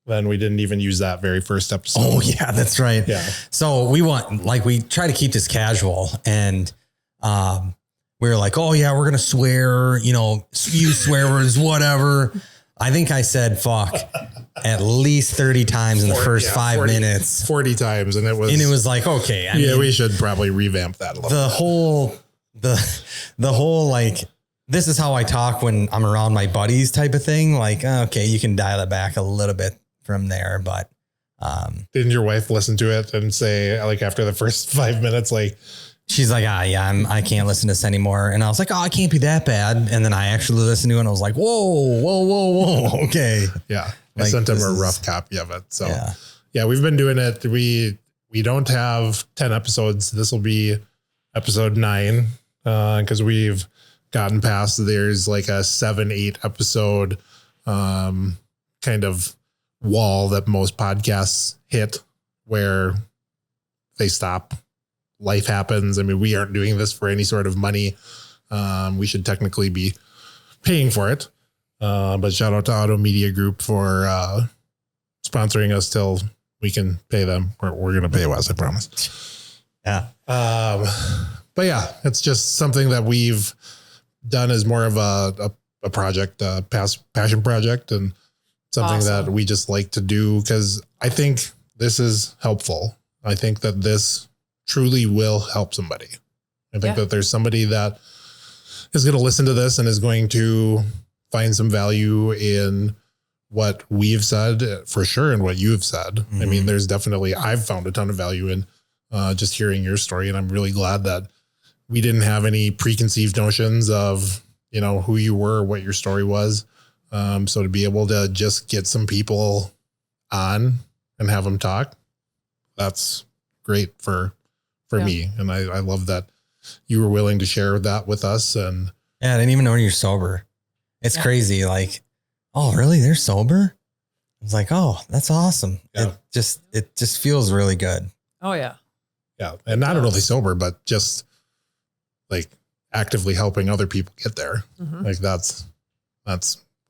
then we didn't even use that very first episode. Oh yeah, that's right. Yeah. So we try to keep this casual, and we were like, oh yeah, we're going to swear, use swear words, whatever. I think I said fuck at least 30 times in the first 5 minutes. 40 times. And it was like, okay. I mean, we should probably revamp that a little bit. The whole like, this is how I talk when I'm around my buddies type of thing. Like, okay, you can dial it back a little bit from there, but didn't your wife listen to it and say, like, after the first 5 minutes, like, she's like, yeah, I can't listen to this anymore. And I was like, oh, it can't be that bad. And then I actually listened to it and I was like, whoa. Okay. Yeah. I Like, sent him a rough copy of it. So yeah, we've been doing it. We don't have 10 episodes. This will be episode 9 because we've gotten past, there's like a 7-8 episode kind of wall that most podcasts hit where they stop. Life happens. I mean, we aren't doing this for any sort of money. We should technically be paying for it. But shout out to Auto Media Group for sponsoring us till we can pay them. We're going to pay Wes, I promise. Yeah. But yeah, it's just something that we've done as more of a project, passion project, and something that we just like to do because I think this is helpful. I think that this truly will help somebody. I think that there's somebody that is going to listen to this and is going to find some value in what we've said for sure. And what you've said. Mm-hmm. I mean, there's definitely, I've found a ton of value in just hearing your story. And I'm really glad that we didn't have any preconceived notions of, who you were, what your story was. So to be able to just get some people on and have them talk, that's great for me. And I love that you were willing to share that with us. And yeah, I didn't even know you're sober. It's crazy. Like, oh, really? They're sober? I was like, oh, that's awesome. Yeah. It just feels really good. Oh yeah. Yeah. And not only sober, but just like actively helping other people get there. Mm-hmm. Like that's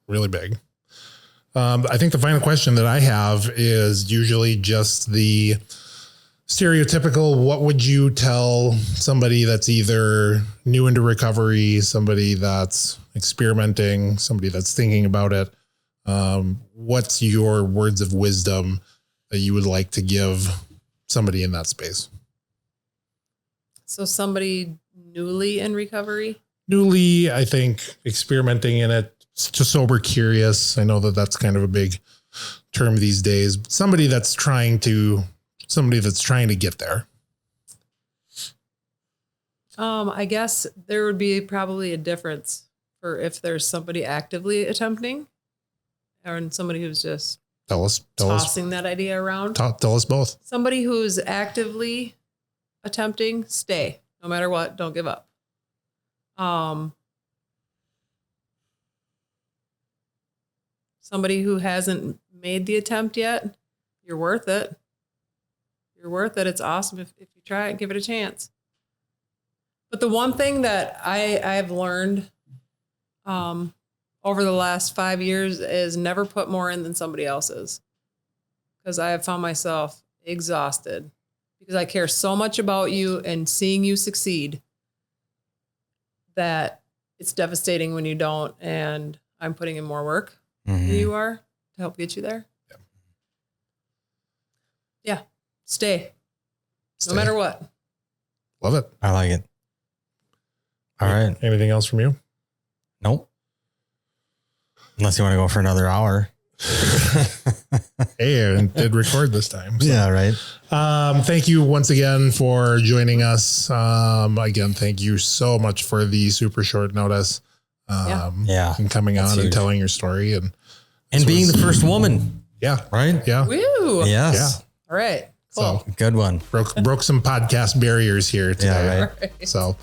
really big. I think the final question that I have is usually just the stereotypical, what would you tell somebody that's either new into recovery, somebody that's experimenting, somebody that's thinking about it? What's your words of wisdom that you would like to give somebody in that space? So somebody newly in recovery? Newly, I think, experimenting in it, to sober curious. I know that that's kind of a big term these days. Somebody that's trying to get there. I guess there would be probably a difference for if there's somebody actively attempting or somebody who's just tossing that idea around. Tell us both. Somebody who's actively attempting, stay. No matter what, don't give up. Somebody who hasn't made the attempt yet, you're worth it. You're worth it. It's awesome if you try it, give it a chance. But the one thing that I've learned over the last 5 years is never put more in than somebody else's. Because I have found myself exhausted because I care so much about you and seeing you succeed that it's devastating when you don't. And I'm putting in more work than you are to help get you there. Yeah. Stay. No matter what. Love it. I like it. All right. Anything else from you? Nope. Unless you want to go for another hour. Hey, and did record this time. So. Yeah, right. Thank you once again for joining us. Again, thank you so much for the super short notice. And coming on and telling your story and being the first woman. Yeah. Right. Yeah. Woo. Yes. Yeah. All right. Cool. So good one. Broke some podcast barriers here today. Yeah, right. So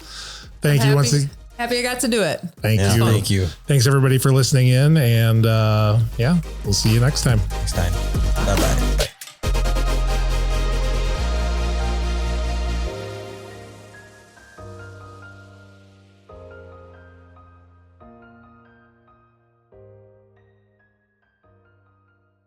thank you once again. Happy I got to do it. Thank you. Thank you. Thanks everybody for listening in. And we'll see you next time. Next time. Bye-bye.